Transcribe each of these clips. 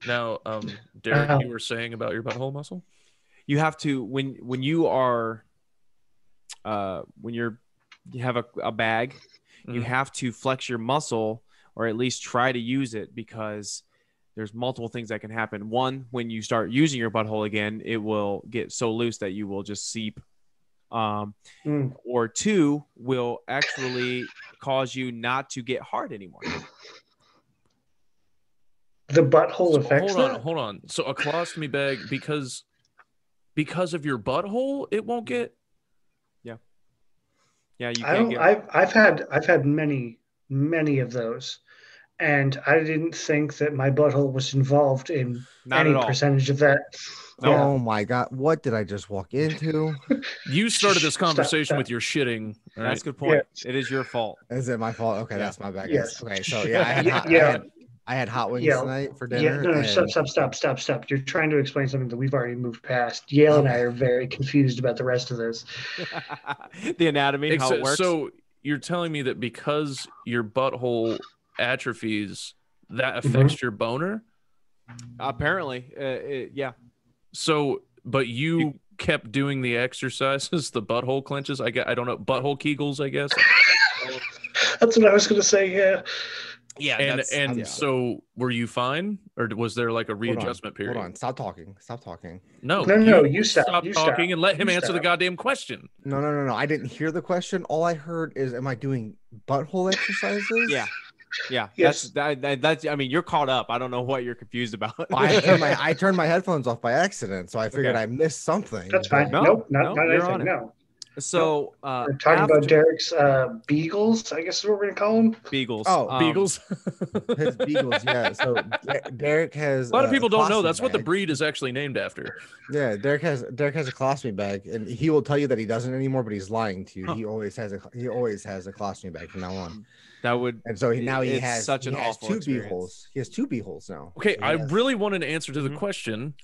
Now, Derek, you were saying about your butthole muscle? You have to when you are when you have a bag, you have to flex your muscle or at least try to use it, because there's multiple things that can happen. One, when you start using your butthole again, it will get so loose that you will just seep. Or two, will actually cause you not to get hard anymore. The butthole affects hold on. So a colostomy bag, because of your butthole, it won't get. Yeah, you can't get. I've had many of those, and I didn't think that my butthole was involved in Not any at all. percentage of that. Oh my God! What did I just walk into? You started this conversation with your shitting. Right? That's a good point. Yes. It is your fault. Is it my fault? Okay, that's my bad. Yes. Okay, so yeah, I had hot wings tonight for dinner. No, stop. You're trying to explain something that we've already moved past. Yale and I are very confused about the rest of this. The anatomy, how it works. So you're telling me that because your butthole atrophies, that affects your boner? Apparently, yeah. So, but you kept doing the exercises, the butthole clenches. I don't know, butthole Kegels, I guess. That's what I was going to say. Yeah. Yeah, and so were you fine, or was there like a readjustment period? Hold on, stop talking. No, you stop talking and let him answer the goddamn question. No. I didn't hear the question. All I heard is, am I doing butthole exercises? Yeah. Yes. That's. I mean, you're caught up. I don't know what you're confused about. I turned my headphones off by accident, so I figured I missed something. That's fine. No, not anything. No. So we're talking about Derek's beagles, I guess is what we're gonna call them. Beagles. Oh, beagles. His beagles, yeah. So Derek has a lot of people don't know that's bag. what the breed is actually named after. Yeah, Derek has a colostomy bag, and he will tell you that he doesn't anymore, but he's lying to you. He always has a colostomy bag from now on. That would, and so he has such an awful two experience. beeholes. He has two beeholes now. Okay, I really wanted an answer to the question.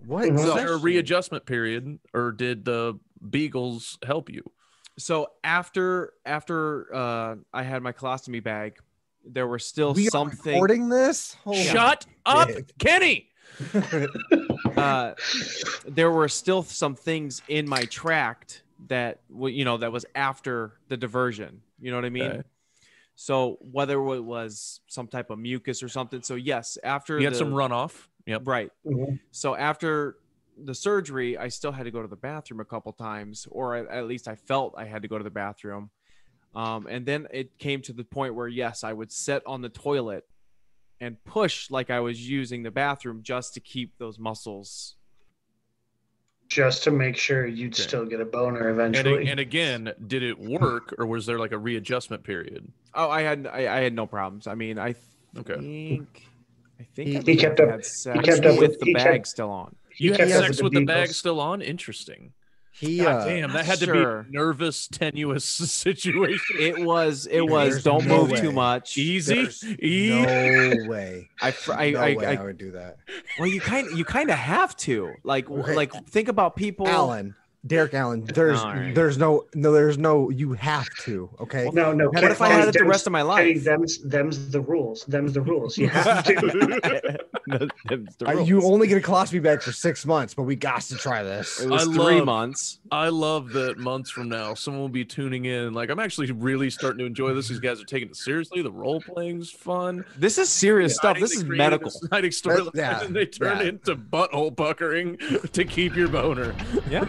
What was there a readjustment period, or did the beagles help you? So after I had my colostomy bag, there were still some things. Recording this? Shut up, Kenny. There were still some things in my tract that that was after the diversion. You know what I mean? Okay. So whether it was some type of mucus or something. So yes, after you had some runoff. Yep. Right. Mm-hmm. So after the surgery, I still had to go to the bathroom a couple times, or at least I felt I had to go to the bathroom. And then it came to the point where, yes, I would sit on the toilet and push like I was using the bathroom just to keep those muscles. Just to make sure you'd still get a boner eventually. And again, did it work, or was there like a readjustment period? Oh, I had no problems. I mean, I think he kept up. He kept up with the bag still on. You had sex with the bag still on? Interesting. God damn, that had to be a nervous, tenuous situation. It was. Don't move too much. Easy. No way. I would do that. Well, you kind of have to. Like think about people. Derek Allen, there's no you have to, okay? Well, no. What if I had it the rest of my life? Them's the rules. You have to. You only get a colostomy bag for 6 months, but we got to try this. It was 3 months. I love that months from now, someone will be tuning in. Like, I'm actually really starting to enjoy this. These guys are taking it seriously. The role playing's fun. This is serious stuff. This is medical. Exciting story. And they turn into butthole puckering to keep your boner. Yeah.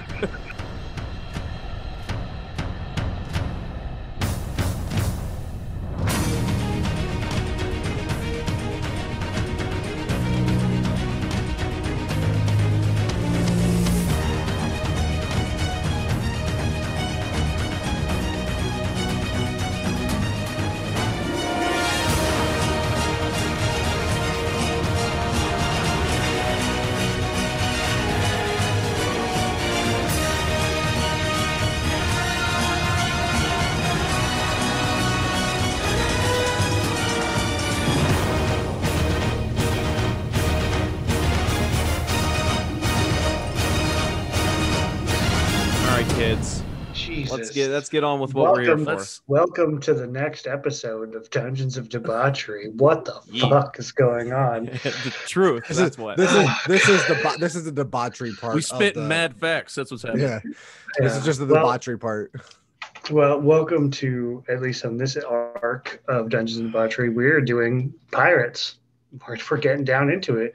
Jesus. let's get on with what we're here Welcome, for. welcome to the next episode of Dungeons of Debauchery. What the Yeah. fuck is going on? The truth. That's what. This is the debauchery part. We spit of the, mad facts. That's what's happening. Yeah, this is just the Well- debauchery part. Well, welcome to, at least on this arc of Dungeons and Debauchery, we're doing pirates. We're getting down into it.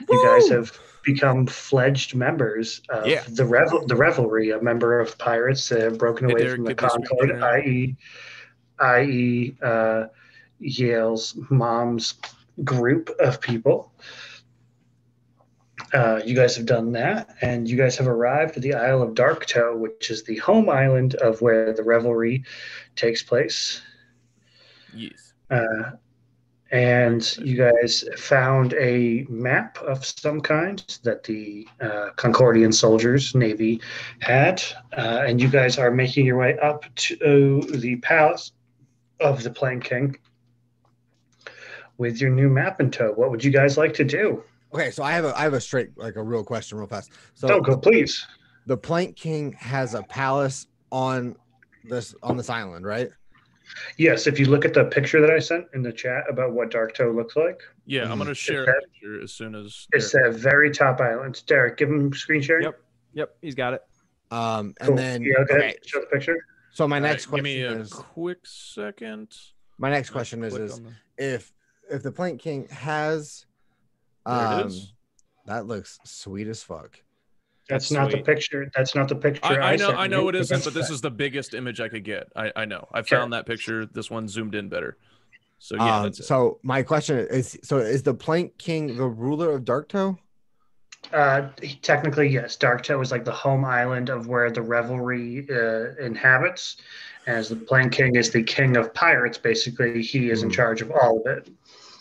You guys have become fledged members of Yeah. the Revelry, a member of pirates that have broken Hey, away Derek, from the get the screen Concord, sharing. i.e., Yale's mom's group of people. You guys have done that, and you guys have arrived at the Isle of Darktoe, which is the home island of where the revelry takes place. Yes. And you guys found a map of some kind that the Concordian soldiers, Navy, had, and you guys are making your way up to the palace of the Plain King with your new map in tow. What would you guys like to do? Okay, so I have a straight, like a real question, real fast. So Don't go, please. the Plank King has a palace on this island, right? Yes, if you look at the picture that I sent in the chat about what Darktoe looks like, Yeah, I'm Mhm. gonna share Okay. a picture as soon as. it's that very top island. Derek, give him screen sharing. Yep, he's got it. Cool. And then Yeah, okay. okay, Show the picture. so my All next right, give me question a is quick second. my next question Click is on the- if the Plank King has There it is. that looks sweet as fuck. That's That's not sweet. the picture. That's not the picture. I know, sent I know you, it isn't, that's but this fine. is the biggest image I could get. I know. I Okay. found that picture. This one zoomed in better. So yeah, that's it. So my question is the Plank King the ruler of Darktoe? Technically, yes. Darktoe is like the home island of where the revelry inhabits. As the Plain King is the king of pirates, basically, he is in Hmm. charge of all of it.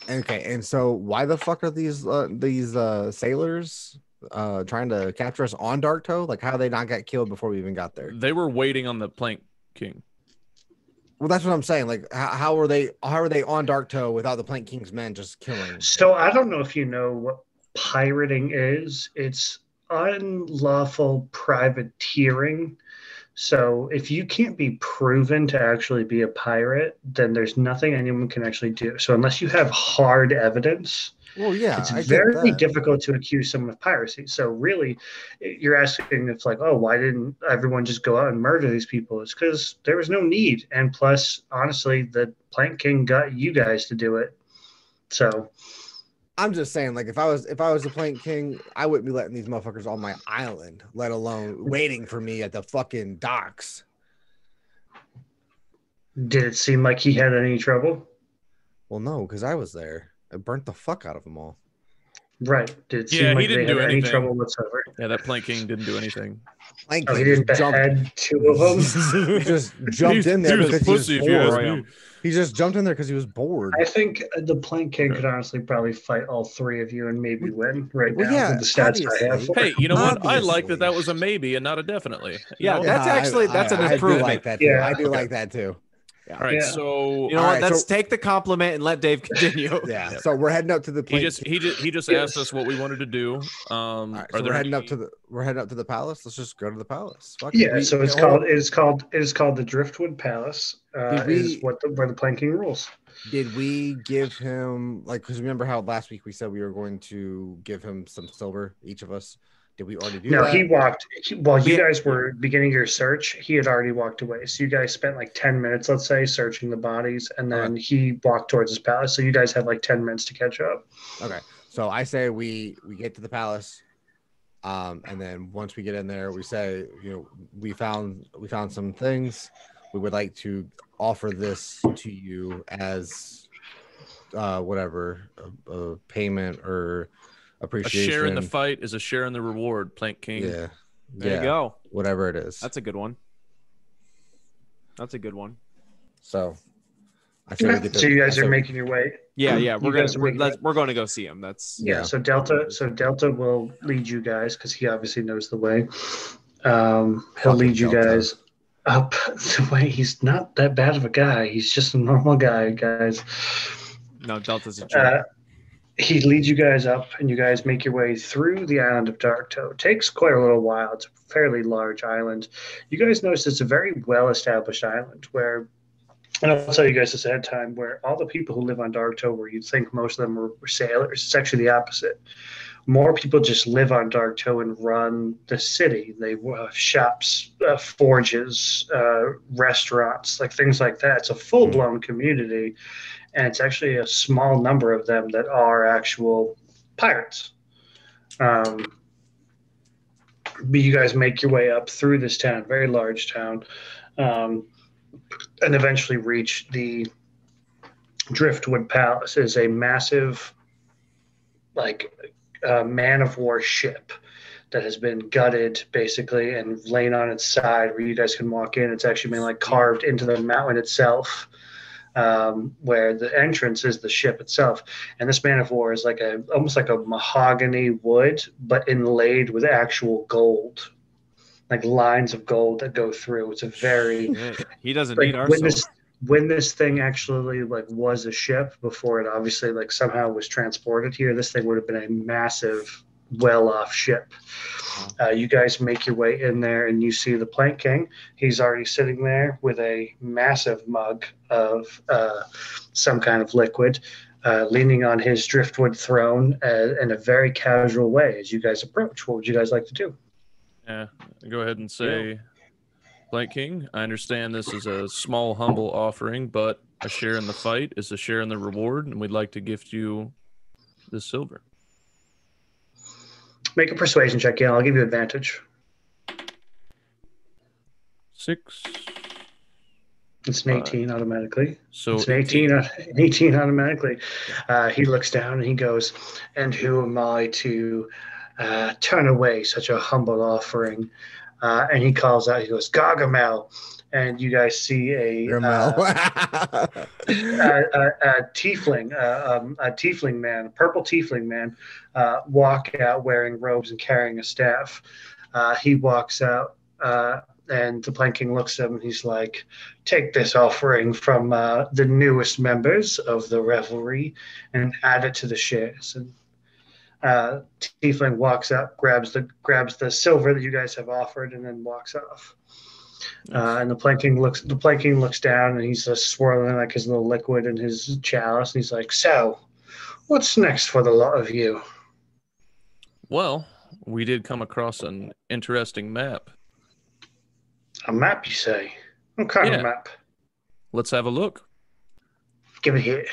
Okay, and so why the fuck are these sailors trying to capture us on Darktoe? Like, how they not get killed before we even got there? They were waiting on the Plank King. Well, that's what I'm saying. Like, how are they on Darktoe without the Plank King's men just killing? So I don't know if you know what pirating is. It's unlawful privateering. So if you can't be proven to actually be a pirate, then there's nothing anyone can actually do. So unless you have hard evidence, Well, yeah, it's I get very that. difficult to accuse someone of piracy. So really, you're asking, it's like, oh, why didn't everyone just go out and murder these people? It's because there was no need. And plus, honestly, the Plank King got you guys to do it. So I'm just saying, like, if I was the Plank King, I wouldn't be letting these motherfuckers on my island, let alone waiting for me at the fucking docks. did it seem like he had any trouble? Well, no, because I was there. I burnt the fuck out of them all. Right. Did it seem Yeah, he like didn't they do had any anything. trouble whatsoever? Yeah, that Plank King didn't do anything. Plank Oh, he King didn't behead two of them? He just jumped in there He was because he was pussy, if you ask bored. me. He just jumped in there because he was bored. I think the Plank King Okay. could honestly probably fight all three of you and maybe win right Well, now yeah, with the stats I have. obviously. for Hey, it. you know what? I like Obviously. that was a maybe and not a definitely. You Yeah, know? that's actually- that's an I do improvement. like that too. Yeah. I do Okay. like that too. All right, Yeah. so You know All what? right, Let's so- take the compliment and let Dave continue. Yeah. Yep. So we're heading up to the he Plank just King. he just Yes. asked us what we wanted to do. All right, Are so there we're heading any- up to the palace. Let's just go to the palace. Fuck it. Yeah, so it's called the Driftwood Palace. Did we- Is where the Plank King rules. Did we give him like? Because remember how last week we said we were going to give him some silver, each of us. Did we already do No, that? he walked while you Yeah. guys were beginning your search. He had already walked away. So you guys spent like 10 minutes, let's say, searching the bodies, and then he walked towards his palace. So you guys have like 10 minutes to catch up. Okay. So I say we get to the palace, and then once we get in there, we say, you know, we found some things. We would like to offer this to you as whatever a payment or a appreciation. share in the fight is a share in the reward, Plank King. Yeah. There Yeah, you go. whatever it is. That's a good one. That's a good one. So I feel we get to, So you guys I are say- making your way. Yeah, You we're guys are making we're going to go see him. That's Yeah. Yeah. So Delta will lead you guys because he obviously knows the way. He'll Fucking lead you Delta. guys up the way. He's not that bad of a guy. He's just a normal guy, guys. no Delta's a jerk. he leads you guys up, and you guys make your way through the island of Darktoe. It takes quite a little while. It's a fairly large island. You guys notice it's a very well-established island where, and I'll tell you guys this ahead of time, where all the people who live on Darktoe, where you'd think most of them were sailors, it's actually the opposite. More people just live on Darktoe and run the city. They have shops, forges, restaurants, like things like that. It's a full-blown community, and it's actually a small number of them that are actual pirates. But you guys make your way up through this town, very large town, and eventually reach the Driftwood Palace. It is a massive, like, man of war ship that has been gutted basically and laying on its side where you guys can walk in. It's actually been like carved into the mountain itself, where the entrance is the ship itself. And this man of war is like almost like a mahogany wood, but inlaid with actual gold, like lines of gold that go through. It's a very he doesn't like, need our when this thing actually like was a ship before it obviously like somehow was transported here, this thing would have been a massive well-off ship. You guys make your way in there and you see the Plank King. He's already sitting there with a massive mug of some kind of liquid, leaning on his driftwood throne in a very casual way as you guys approach. What would you guys like to do? Yeah, go ahead and say, Plank King, I understand this is a small, humble offering, but a share in the fight is a share in the reward, and we'd like to gift you this silver. Make a persuasion check, yeah. I'll give you advantage. 6. It's an 18 automatically. So it's an 18 automatically. He looks down and he goes, "And who am I to turn away such a humble offering?" And he calls out, he goes, "Gargamel." And you guys see a tiefling man, a purple tiefling man, walk out wearing robes and carrying a staff. He walks out, and the Plank King looks at him and he's like, "Take this offering from the newest members of the revelry and add it to the shares." And Tiefling walks up, grabs the silver that you guys have offered, and then walks off. And the Plank King looks down, and he's swirling like his little liquid in his chalice, and he's like, "So, what's next for the lot of you?" Well, we did come across an interesting map. A map, you say? What kind of map? Let's have a look. Give it here.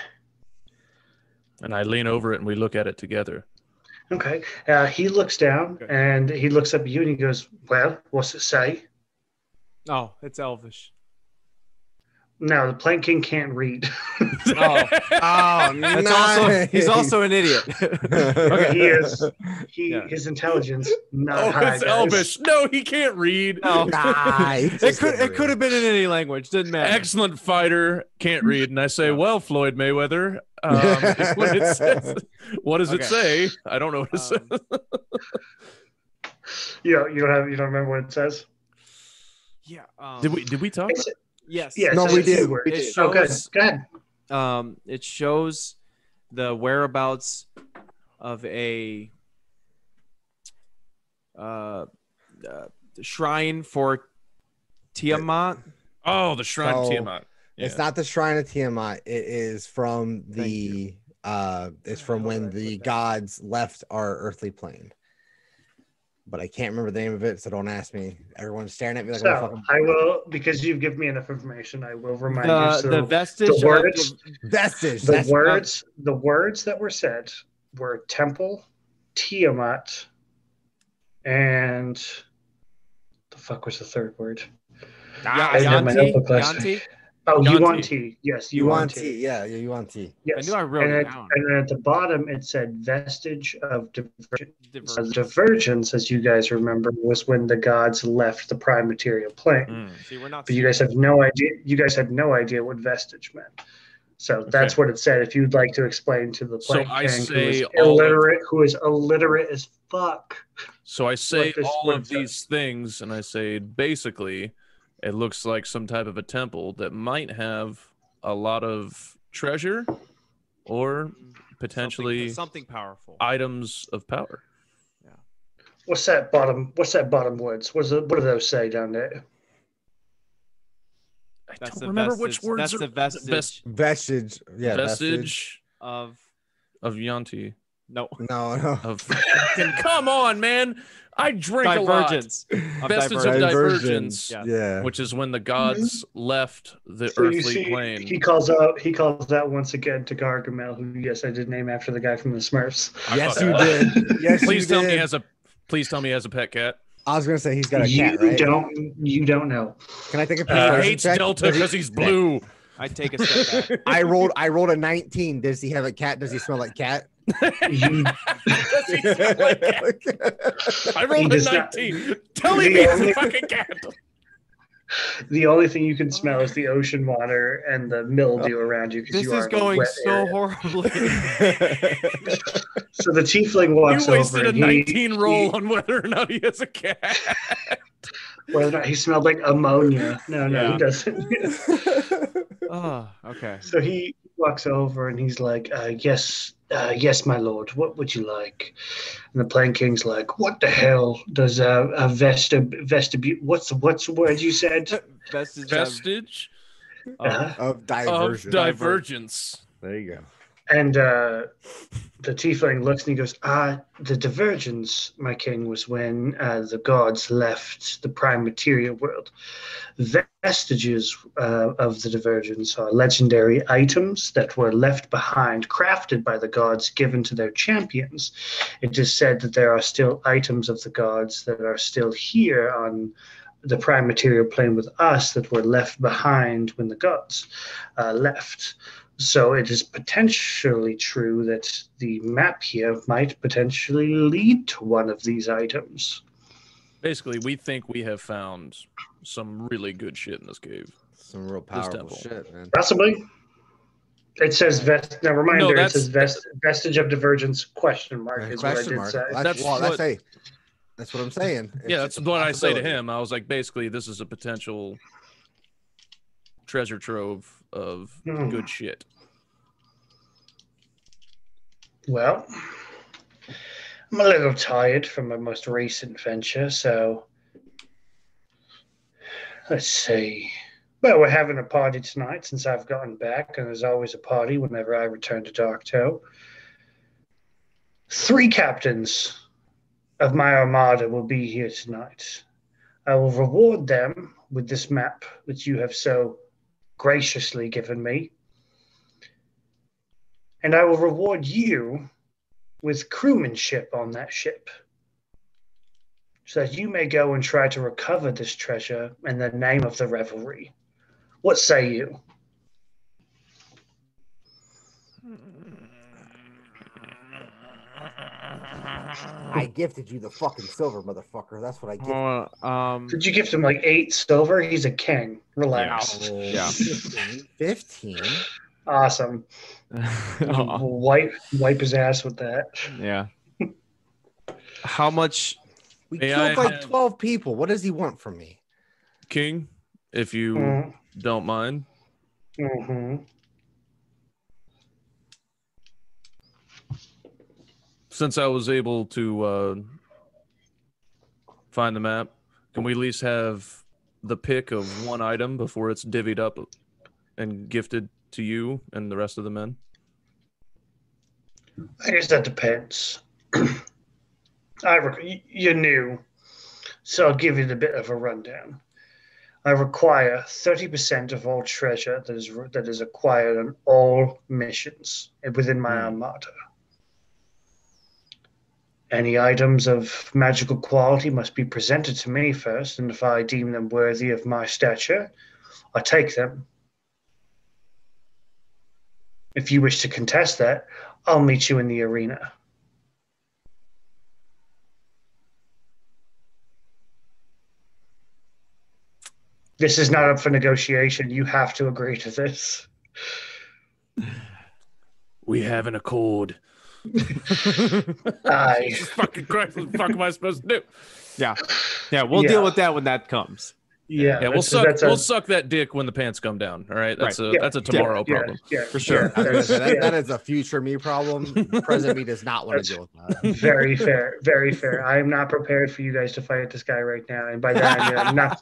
And I lean over it, and we look at it together. Okay. He looks down, and he looks up at you, and he goes, "Well, what's it say?" Oh, it's Elvish. No, the Plank King can't read. Nice. He's also an idiot. Okay, his intelligence not high. It's Elvish. No, he can't read. No. Nice. It could have been in any language. Didn't matter. Excellent fighter, can't read. And I say, "Well, Floyd Mayweather, is what it says. What does it say?" I don't know what it says. You don't remember what it says? Yeah. Did we talk? Yes. No, we did. It shows, okay, go ahead. It shows the whereabouts of a shrine for Tiamat. Oh, the Shrine of Tiamat. Yeah. It's not the Shrine of Tiamat. It is from the it's from when the gods left our earthly plane. But I can't remember the name of it, so don't ask me. Everyone's staring at me like I'm a fucking... I will, because you've given me enough information, I will remind you. So the vestige. The words, vestige. The words that were said were temple, Tiamat, and the fuck was the third word? Yanti. Oh, Yuan-ti. Yuan-ti. Yes, Yuan-ti. Yeah, Yuan-ti. Yes. I knew I wrote it down. And then at the bottom, it said vestige of divergence. Divergence, as you guys remember, was when the gods left the prime material plane. See, we're not. But you guys have no idea. You guys had no idea what vestige meant. So that's what it said. If you'd like to explain to the Plank King, who is illiterate as fuck. So I say all of these things, and I say basically, it looks like some type of a temple that might have a lot of treasure or potentially something powerful. items of power. What's that bottom words? What do those say down there? I That's don't the remember vestige. which words That's are the vestige Vestige. Yeah. vestige of of Yanti. no No. Of fucking, come on, man! I drink divergence. a lot. Of Vestige divergence. of divergence, Yeah. Yeah. which is when the gods left the So you earthly see, plane. he calls out once again to Gargamel, who yes, I did name after the guy from the Smurfs. Yes, fucking you love did. Yes, Please you tell me did. he has a. Please tell me he has a pet cat. I was gonna say he's got a cat, right? You don't know. Can I take a He persuasion hates check? Delta Does he- because he's blue. I take a step back. I rolled a 19. Does he have a cat? Does he smell like cat? You, Does he smell like cat? I rolled He a does not- 19. Tell me The he has a only- fucking cat. the only thing you can smell is the ocean water and the mildew around you. 'Cause This you are is in a going wet so area. horribly. So the tiefling walks You wasted over a and 19 roll on whether or not he has a cat. whether or not he smelled like ammonia. No, Yeah. he doesn't. Oh, okay. So he walks over and he's like, yes, my lord, what would you like? And the Plain King's like, what the hell does a vestibule, what's the word you said? Vestige. Vestige Of of diversion. divergence. There you go. And the tiefling looks and he goes, the divergence, my king, was when the gods left the prime material world. Vestiges of the divergence are legendary items that were left behind, crafted by the gods, given to their champions. It is said that there are still items of the gods that are still here on the prime material plane with us that were left behind when the gods left. So it is potentially true that the map here might potentially lead to one of these items. Basically, we think we have found some really good shit in this cave. Some real powerful temple. shit, man. Possibly. It says now reminder, No, it says vestige of divergence question mark is Question what I did mark. say. That's That's what I'm saying. Yeah, It's that's a what I say to possibility. him. I was like, basically, this is a potential treasure trove of good shit. Well, I'm a little tired from my most recent venture, so let's see. Well, we're having a party tonight since I've gotten back, and there's always a party whenever I return to Darktoe. 3 captains of my armada will be here tonight. I will reward them with this map that you have so graciously given me. And I will reward you with crewmanship on that ship, so that you may go and try to recover this treasure in the name of the revelry. What say you? I gifted you the fucking silver, motherfucker. That's what I gifted. Did you give him like 8 silver? He's a king. Relax. Yeah. 15. Awesome. Oh, Wipe his ass with that. yeah. How much? We May killed I like have- 12 people. What does he want from me? King, if you Mm-hmm. don't mind, Mm-hmm. since I was able to find the map, can we at least have the pick of one item before it's divvied up and gifted to you and the rest of the men? I guess that depends. You're new, so I'll give you a bit of a rundown. I require 30% of all treasure that is acquired on all missions within my armada. Any items of magical quality must be presented to me first, and if I deem them worthy of my stature, I take them. If you wish to contest that, I'll meet you in the arena. This is not up for negotiation. You have to agree to this. We have an accord. Aye. Jesus fucking Christ, what the fuck am I supposed to do? Yeah. Yeah. We'll Yeah. deal with that when that comes. Yeah, Yeah, that's we'll suck that dick when the pants come down. All right, that's Right. a tomorrow problem. Yeah, For sure. I was gonna say, yeah. that is a future me problem. Present me does not want to deal with that. Very fair, very fair. I am not prepared for you guys to fight this guy right now, and by that I mean I'm not.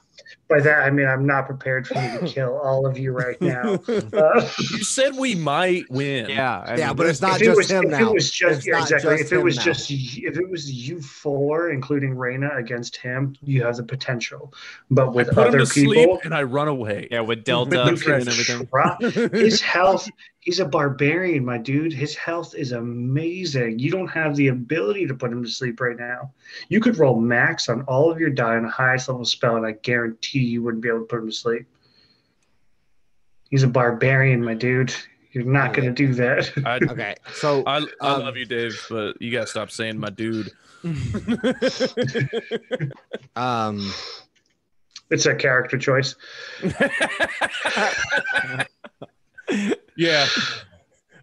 By that I mean I'm not prepared for me to kill all of you right now. You said we might win. Yeah. I Yeah, mean, but it's not if it just was, him if now. it was just It's yeah, not exactly. just If it him was now. just if it was you four, including Reyna, against him, you have the potential. But I with put him other to people, sleep and I run away. yeah, with you Delta can and everything. try. His health. He's a barbarian, my dude. His health is amazing. You don't have the ability to put him to sleep right now. You could roll max on all of your die on the highest level spell, and I guarantee you wouldn't be able to put him to sleep. He's a barbarian, my dude. You're not going to do that. Okay, so I love you, Dave, but you gotta stop saying my dude. It's a character choice. Yeah.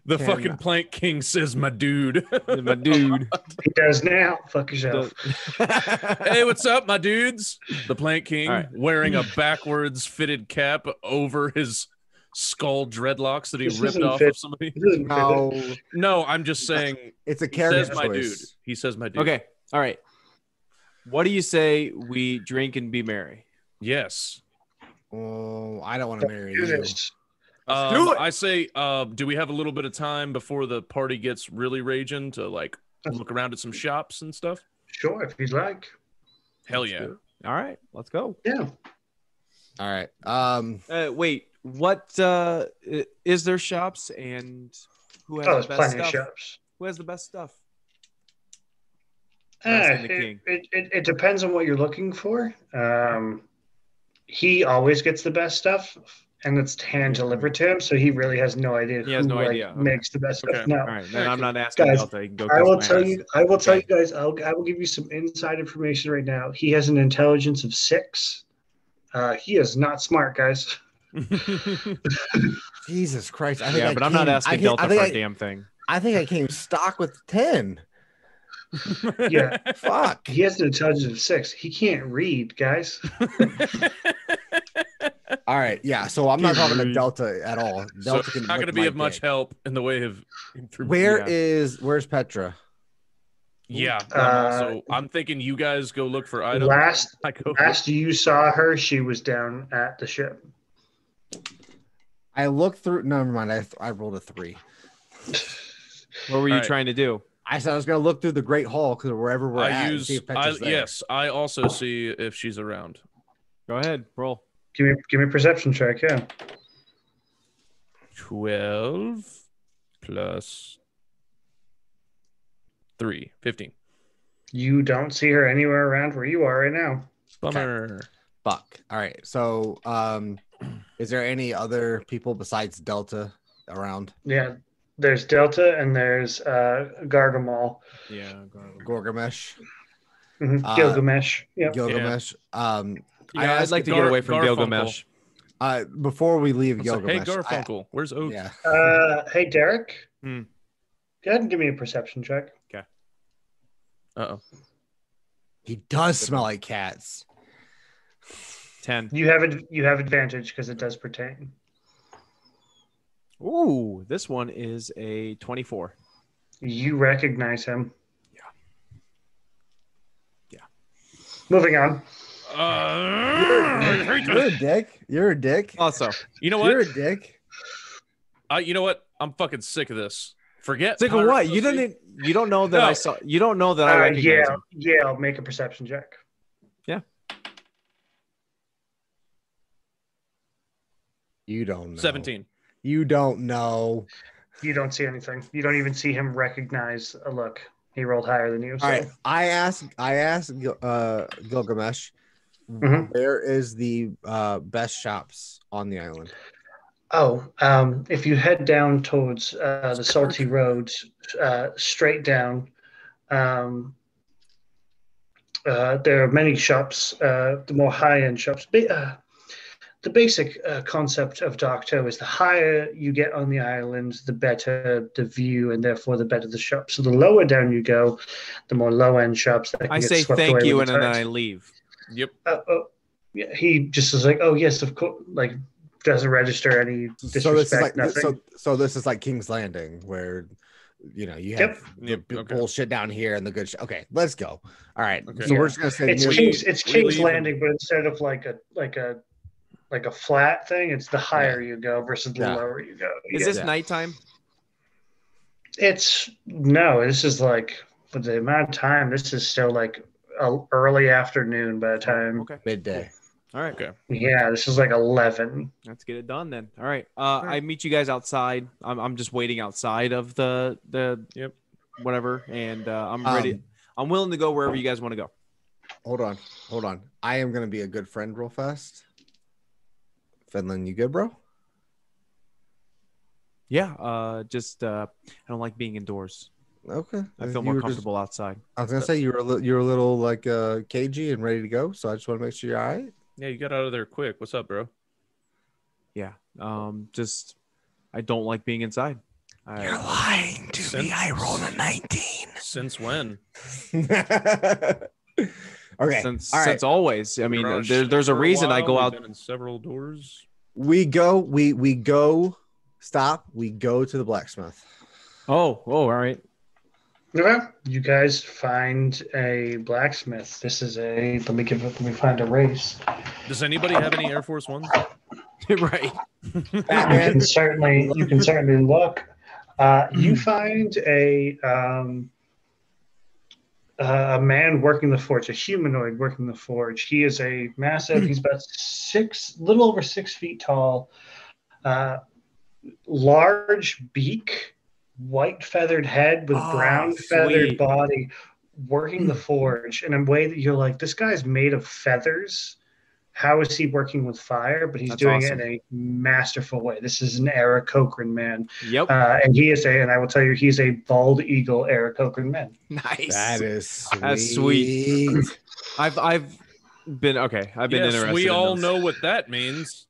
The Can- fucking Plank King says my dude. My dude. He does now. Fuck yourself. Hey, what's up, my dudes? The Plank King All right. wearing a backwards fitted cap over his skull dreadlocks that he This ripped isn't off fit. of somebody. It doesn't fit. no, No, I'm just saying it's a he character says my dude. choice. He says my dude. Okay. All right. What do you say we drink and be merry? Yes. Oh, I don't want to marry Do you. this. do it. I say, do we have a little bit of time before the party gets really raging to like look around at some shops and stuff? Sure, if you'd like. Hell yeah. All right. Let's go. Yeah. All right. Wait. What is there shops and who has Oh, the there's best plenty stuff? of shops. Who has the best stuff? Asking the king. It depends on what you're looking for. He always gets the best stuff, and it's hand delivered to him, so he really has no idea He has no like, idea. Okay. makes the best stuff. Okay. No, All right. Then I'm not asking Guys, Delta. You can go I kiss will my tell ass. you. I will tell Okay. you guys. I will give you some inside information right now. He has an intelligence of 6. He is not smart, guys. Jesus Christ! I think Yeah, but I'm not asking Delta for a damn thing. I think I came stock with 10. Yeah, Fuck. he has an intelligence of 6. He can't read, guys. All right. Yeah. So I'm not talking to Delta at all. So Delta it's can not going to lick be my of much dick. help in the way of. Where's Petra? Yeah. I'm thinking you guys go look for items. I go. Last you saw her, she was down at the ship. I looked through. No, never mind. I rolled a 3. What were you All right. trying to do? I said I was gonna look through the Great Hall because wherever we're at, and see if Petra's there. Yes, I also see if she's around. Go ahead. Roll. Give me a perception check. Yeah. 12 plus 3, 15. You don't see her anywhere around where you are right now. Bummer. Fuck. All right. So, is there any other people besides Delta around? Yeah. There's Delta and there's Gargamel. Yeah. Gorgamesh, Gilgamesh. Yep. Gilgamesh. Yeah, I'd like to get away from Gilgamesh. Before we leave Hey, Gilgamesh, Garfunkel, where's Oak? yeah. Hey, Derek. Hmm. Go ahead and give me a perception check. Uh-oh. He does smell like cats. 10. You have advantage because it does pertain. Ooh, this one is a 24. You recognize him. Yeah. Moving on. You're a dick. You're a dick. Also, You know You're what? a dick. You know what? I'm fucking sick of this. Forget. think of pirate what? You pussy. didn't. You don't know that No. I saw. You don't know that I recognize him. Yeah. I'll make a perception check. You don't know. 17. You don't know. You don't see anything. You don't even see him recognize a look. He rolled higher than you. So. All right. I asked Gilgamesh, Mhm. where is the best shops on the island? Oh, if you head down towards the salty roads, straight down, there are many shops, the more high-end shops. The basic concept of Docto is the higher you get on the island, the better the view, and therefore the better the shop. So the lower down you go, the more low-end shops that can I get say swept thank away you with and the then I tides. leave. Yep. Yeah, he just is like, oh yes, of course, like doesn't register any disrespect, So this is like nothing. so this is like King's Landing, where you Yep. have the Okay. bullshit down here and the good shit. Okay, let's go. All right, Okay. so Yeah. we're just gonna say It's near- King's leave Landing, but instead of like a flat thing, it's the higher you go versus the Yeah. lower you go. Is Yeah. this Yeah. nighttime? This is like for the amount of time. This is still like early afternoon by the time. Okay. midday. All right. Okay. Yeah, this is like 11. Let's get it done then. All right. I meet you guys outside. I'm just waiting outside of the Yep. whatever, and I'm ready. I'm willing to go wherever you guys want to go. Hold on. I am gonna be a good friend real fast. Finland, you good, bro? Yeah. I don't like being indoors. Okay. I feel more comfortable outside. I was gonna say you were a little like cagey and ready to go, so I just want to make sure you're all right. Yeah, you got out of there quick. What's up, bro? Yeah. I don't like being inside. You're lying to me. I rolled a 19. Since when? Okay. Since always. I mean, Rush there's a for reason I while. go We've out. been in several doors. we go to the blacksmith. Oh, all right. Okay. You guys find a blacksmith. This is let me find a race. Does anybody have any Air Force Ones? Right. Batman. You can certainly look. You find a man working the forge, a humanoid working the forge. He is a massive. He's about little over 6 feet tall, large beak, white feathered head with brown feathered sweet. body, working the forge in a way that you're like, this guy's made of feathers. How is he working with fire? But he's That's doing awesome. it in a masterful way. This is an Eric Cochran man. Yep. And I will tell you, he's a bald eagle Eric Cochran man. Nice. That is sweet. That's sweet. I've been Yes, interested. we in all those. know what that means.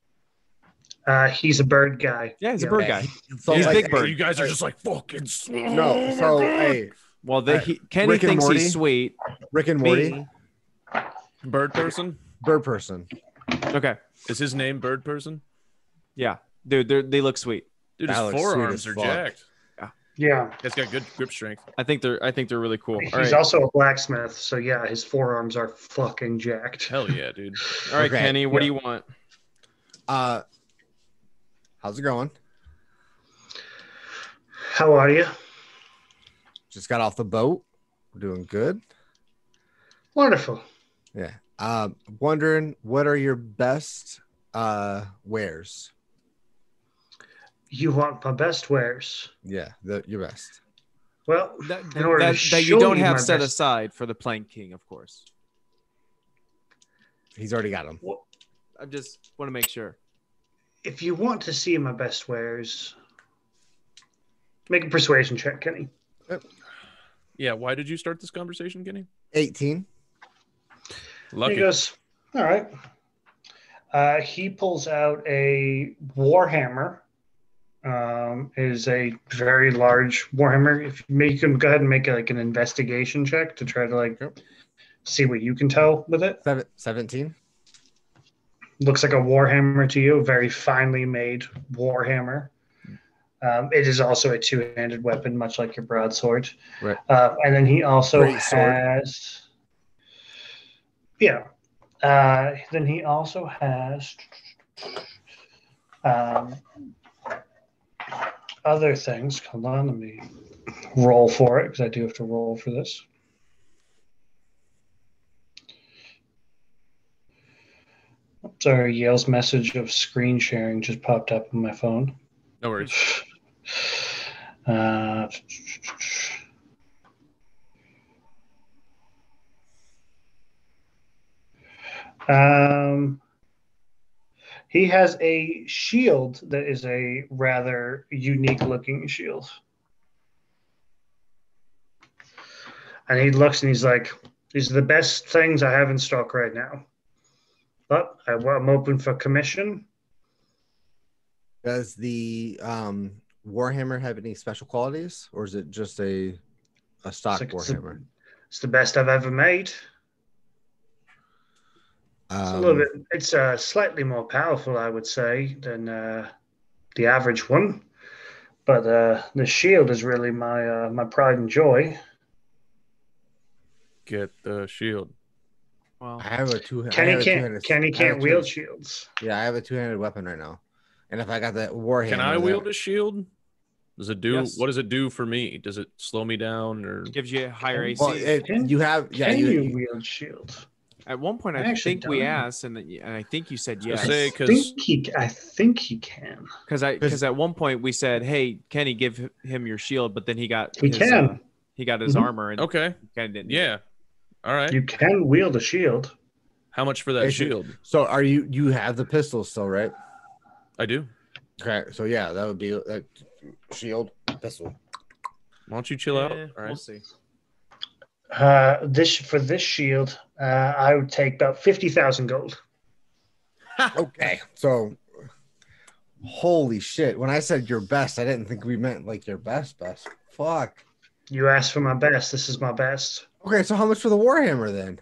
He's a bird guy. Yeah, he's a bird guy. So He's like, Big Bird. You guys are just like fucking. No, so hey, Well, Right. Kenny Rick and thinks Morty. he's sweet. Rick and Morty, Me. Bird person. bird person. Okay. Is his name Bird person? Yeah, dude, they look sweet. Dude, That his looks sweet forearms as are fuck. jacked. Yeah. He's got good grip strength. I think they're really cool. He's All right, also a blacksmith, so yeah, his forearms are fucking jacked. Hell yeah, dude. all right, Okay. Kenny, what do you want? How's it going? How are you? Just got off the boat. We're doing good. Wonderful. Yeah. Wondering what are your best wares? You want my best wares? Yeah, your best. Well, That in order to you show don't you have my set best- aside for the Plank King, of course. He's already got them. I just want to make sure. if you want to see my best wares, make a persuasion check, Kenny. Yeah, why did you start this conversation, Kenny? 18. Lucky. He goes, all right. He pulls out a Warhammer. Is a very large Warhammer. If you can go ahead and make like an investigation check to try to see what you can tell with it. 17. Looks like a Warhammer to you, a very finely made Warhammer. It is also a two-handed weapon, much like your broadsword. Right. And then he also Great sword. has, then he also has other things. Hold on, let me roll for it because I do have to roll for this. Sorry, Yale's message of screen sharing just popped up on my phone. No worries. He has a shield that is a rather unique looking shield. And he looks and he's like, these are the best things I have in stock right now. But I'm open for commission. Does the Warhammer have any special qualities, or is it just a stock Warhammer? It's the best I've ever made. It's a little bit. It's slightly more powerful, I would say, than the average one. But the shield is really my pride and joy. Get the shield. Well, I have a two. Kenny can't wield shields. Yeah, I have a two-handed weapon right now, and if I got that warhammer, Can I wield a shield? Does it do? Yes. What does it do for me? Does it slow me down or? gives you a higher AC. Well, you have. Yeah, Can you, you wield shields? At one point, I I actually think we don't. asked, and I think you said yes. Say, I think he can. Because at one point we said, "Hey, Kenny, give him your shield," but then he got He his, can. he got his Mhm. armor, and Okay. Kenny didn't. need Yeah. All right. You can wield a shield. How much for that Basically- shield? So are you have the pistol still, right? I do. Okay, so yeah, that would be that shield pistol. Why don't you chill it. out? Eh, All right. We'll see. This shield, I would take about 50,000 gold. Okay, so holy shit! When I said your best, I didn't think we meant like your best. Fuck. You asked for my best. This is my best. Okay, so how much for the warhammer then?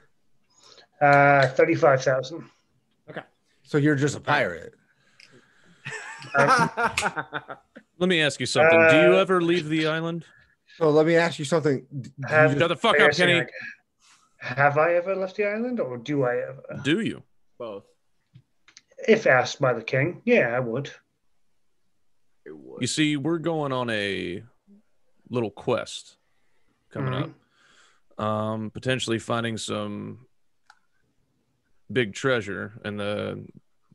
35,000. So you're just a pirate. Let me ask you something. Do you ever leave the island? So let me ask you something. Shut the fuck up, Kenny. Have I ever left the island, or do I ever? Do you? Both. If asked by the king, yeah, I would. It would. You see, we're going on a little quest coming Mhm. up. Potentially finding some big treasure, and the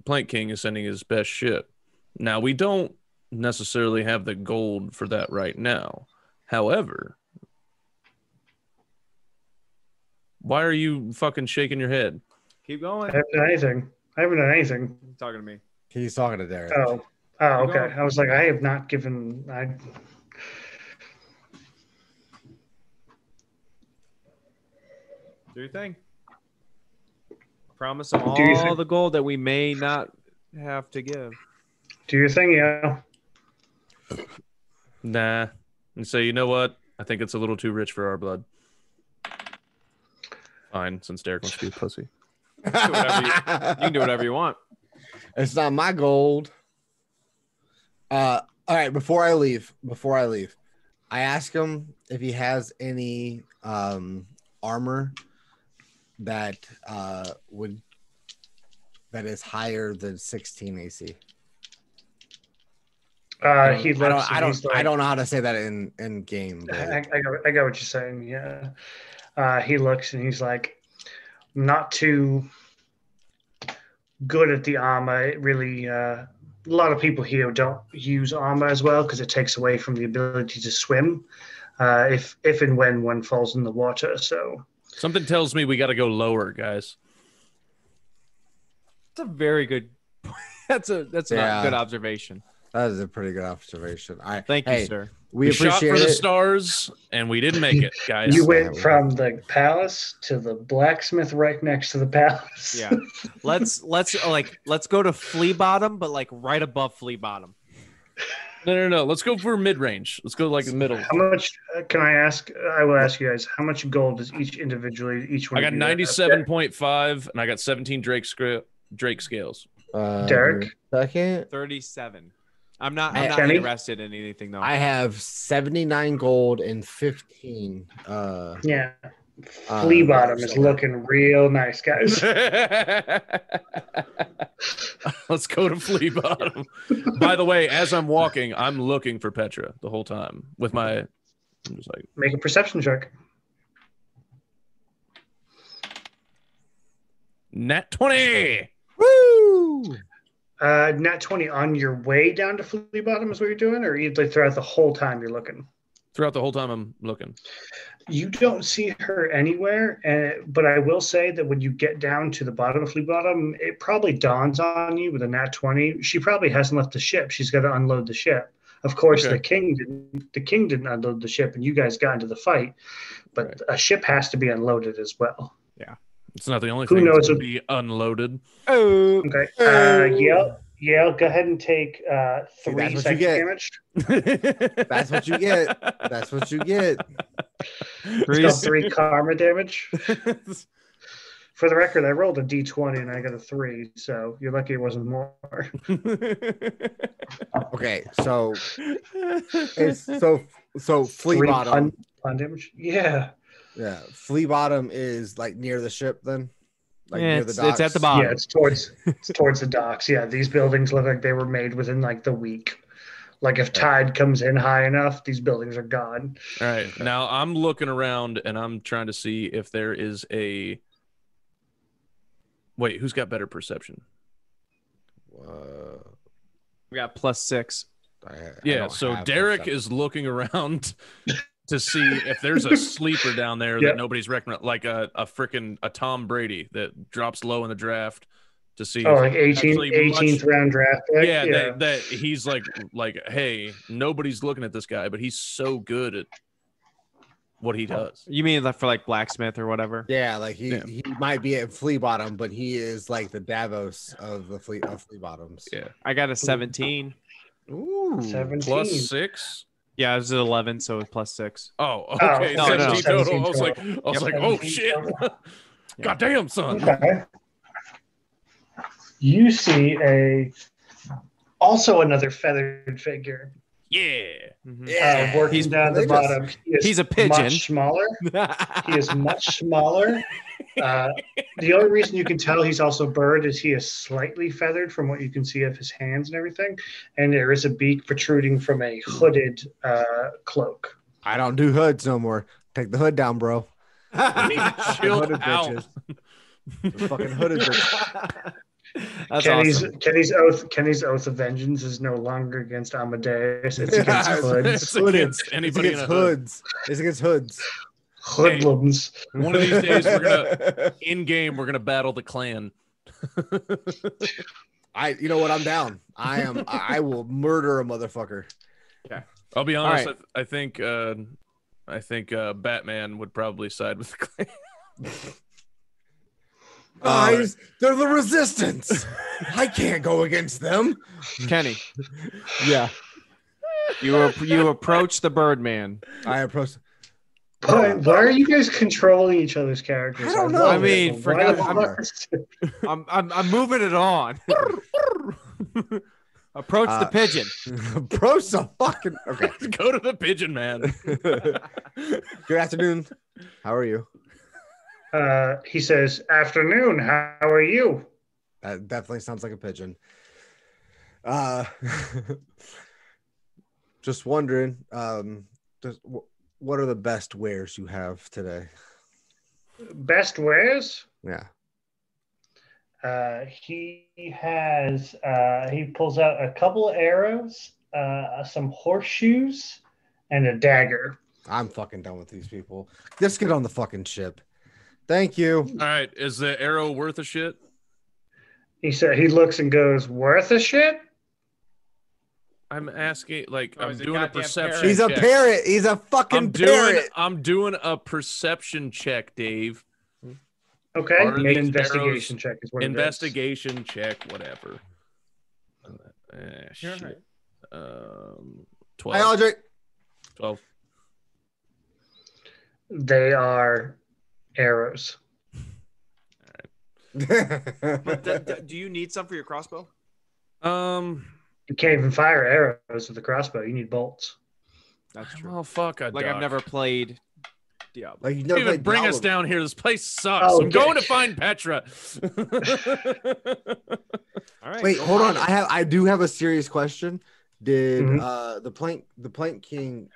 Plank King is sending his best ship. Now, we don't necessarily have the gold for that right now. However, why are you fucking shaking your head? Keep I going. haven't done anything. I haven't done anything. You're talking to me. He's talking to Derek. Oh, Keep okay. going. I was like, I have not given. Do your thing. Promise them Do your all thing. the gold that we may not have to give. Do your thing, yeah. Nah. And say, you know what? I think it's a little too rich for our blood. Fine, since Derek wants to be a pussy. You can do whatever you want. It's not my gold. All right, before I leave, I ask him if he has any armor that that is higher than 16 AC. He looks. I and he's like, don't know how to say that in game. but- I got what you're saying. Yeah. He looks and he's like, not too good at the armor. It really, a lot of people here don't use armor as well because it takes away from the ability to swim. If and when one falls in the water. So Something tells me we got to go lower, guys. That's a very good. That's a Yeah. good observation. That is a pretty good observation. Thank you, Hey, sir. We We shot appreciate for the it. stars, and we didn't make it, guys. you went from the palace to the blacksmith right next to the palace. Yeah. Let's go to Flea Bottom, but like right above Flea Bottom. No. Let's go for mid-range. Let's go like the middle. How much can I ask? I will ask you guys. How much gold does each one? I got of you 97.5, and I got 17 Drake scales. Derek? give me a Second. 37. I'm not Kenny? interested in anything though. I have 79 gold and 15. Yeah. Flea bottom is so- looking real nice, guys. Let's go to Flea Bottom. By the way, as I'm walking, I'm looking for Petra the whole time with my. I'm just like, Make a perception check. nat 20. Woo! Nat 20 on your way down to Flea bottom is what you're doing, or either throughout the whole time you're looking? Throughout the whole time I'm looking. You don't see her anywhere, but I will say that when you get down to the bottom of Flea Bottom, it probably dawns on you with a nat 20. She probably hasn't left the ship. She's got to unload the ship. Of course, Okay. the king didn't unload the ship, and you guys got into the fight. But Right. a ship has to be unloaded as well. It's not the only Who thing knows that's going what- to be unloaded. Oh, Okay. Yale, go ahead and take 3 that's what you psychic get. damage. That's what you get. That's what you get. It's got 3 karma damage. For the record, I rolled a d20 and I got a 3, so you're lucky it wasn't more. Okay, so it's so flea 3 bottom. pun damage. Yeah. Yeah, flea bottom is like near the ship then, like Yeah, near the it's docks. at the bottom. Yeah, it's towards the docks. Yeah, these buildings look like they were made within like the week. Like if tide comes in high enough, these buildings are gone. All right. Now I'm looking around and I'm trying to see if there is a. Wait, who's got better perception? We got +6. Yeah, so Derek is looking around to see if there's a sleeper down there that nobody's recognized, like a freaking Tom Brady that drops low in the draft to see. Oh, like 18th round draft pick? Yeah, that he's like, hey, nobody's looking at this guy, but he's so good at what he does. You mean like for like blacksmith or whatever? Yeah, like he might be at flea bottom, but he is like the Davos of the flea bottoms. Yeah, I got a 17. Ooh, 17. +6. Yeah, it was 11, so it was +6. Oh, okay. no, 17 total. 17 I was like, oh 17 shit. total. Goddamn, son. Okay. You see also another feathered figure. Yeah. Mhm. Working He's- down the they just- bottom. he's a pigeon. Much smaller. He is much smaller. The only reason you can tell he's also bird is he is slightly feathered from what you can see of his hands and everything. And there is a beak protruding from a hooded cloak. I don't do hoods no more. Take the hood down, bro. Chill Hooded out. bitches. The fucking hooded bitches. That's Kenny's awesome. Kenny's oath of vengeance is no longer against Amadeus. It's against Yeah, hoods, It's against anybody It's in against a hood. hoods. It's against hoods. hoodlums. One of these days, we're gonna in game. We're gonna battle the clan. You know what? I'm down. I will murder a motherfucker. I'll be honest. right. I think Batman would probably side with the clan. Guys, they're the resistance. I can't go against them. Kenny. Yeah. You approach the Birdman. I approach. Why are you guys controlling each other's characters? I don't know. love I mean, it. for Why God- the fuck? I'm moving it on. Approach the pigeon. Approach the fucking. Okay. Go to the pigeon man. Good afternoon. How are you? He says, "Afternoon. How are you?" That definitely sounds like a pigeon. Just wondering, what are the best wares you have today? Best wares? Yeah. He has. He pulls out a couple of arrows, some horseshoes, and a dagger. I'm fucking done with these people. Just get on the fucking ship. Thank you. All right, is the arrow worth a shit? He said he looks and goes, "Worth a shit." I'm asking, like, Oh, I'm he's a doing a goddamn perception. parrot. He's a check. parrot. He's a fucking parrot. I'm doing a perception check, Dave. Okay, Are make these an investigation arrows- check. Is what it is. Investigation check, whatever. You're Shit. Hi, 12. Audrey. 12. They are arrows. But do you need some for your crossbow? You can't even fire arrows with a crossbow. You need bolts. That's true. Oh fuck! Like I've never played Diablo. Like you Don't never even played bring us Diablo. down here. This place sucks. Oh, I'm going to find Petra. All right. Wait, go hold on. find it. I do have a serious question. Did Mhm. the plank king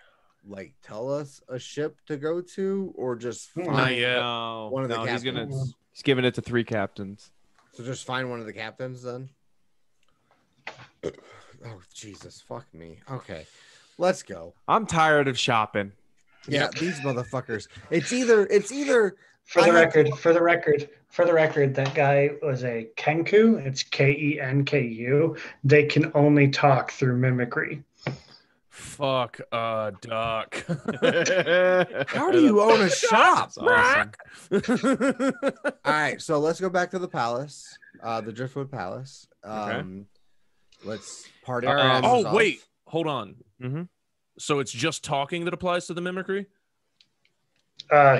like tell us a ship to go to, or just Not find yet. No, one of the no, he's captains? giving it to 3 captains. So just find one of the captains then? Oh, Jesus. Fuck me. Okay. Let's go. I'm tired of shopping. Yeah, these motherfuckers. It's either For the I have- record, that guy was a Kenku. It's Kenku. They can only talk through mimicry. Fuck a duck. how do you own a shop? That's awesome. All right, so let's go back to the palace, the Driftwood Palace. Let's party our asses Oh off. wait, hold on. Mm-hmm. So it's just talking that applies to the mimicry?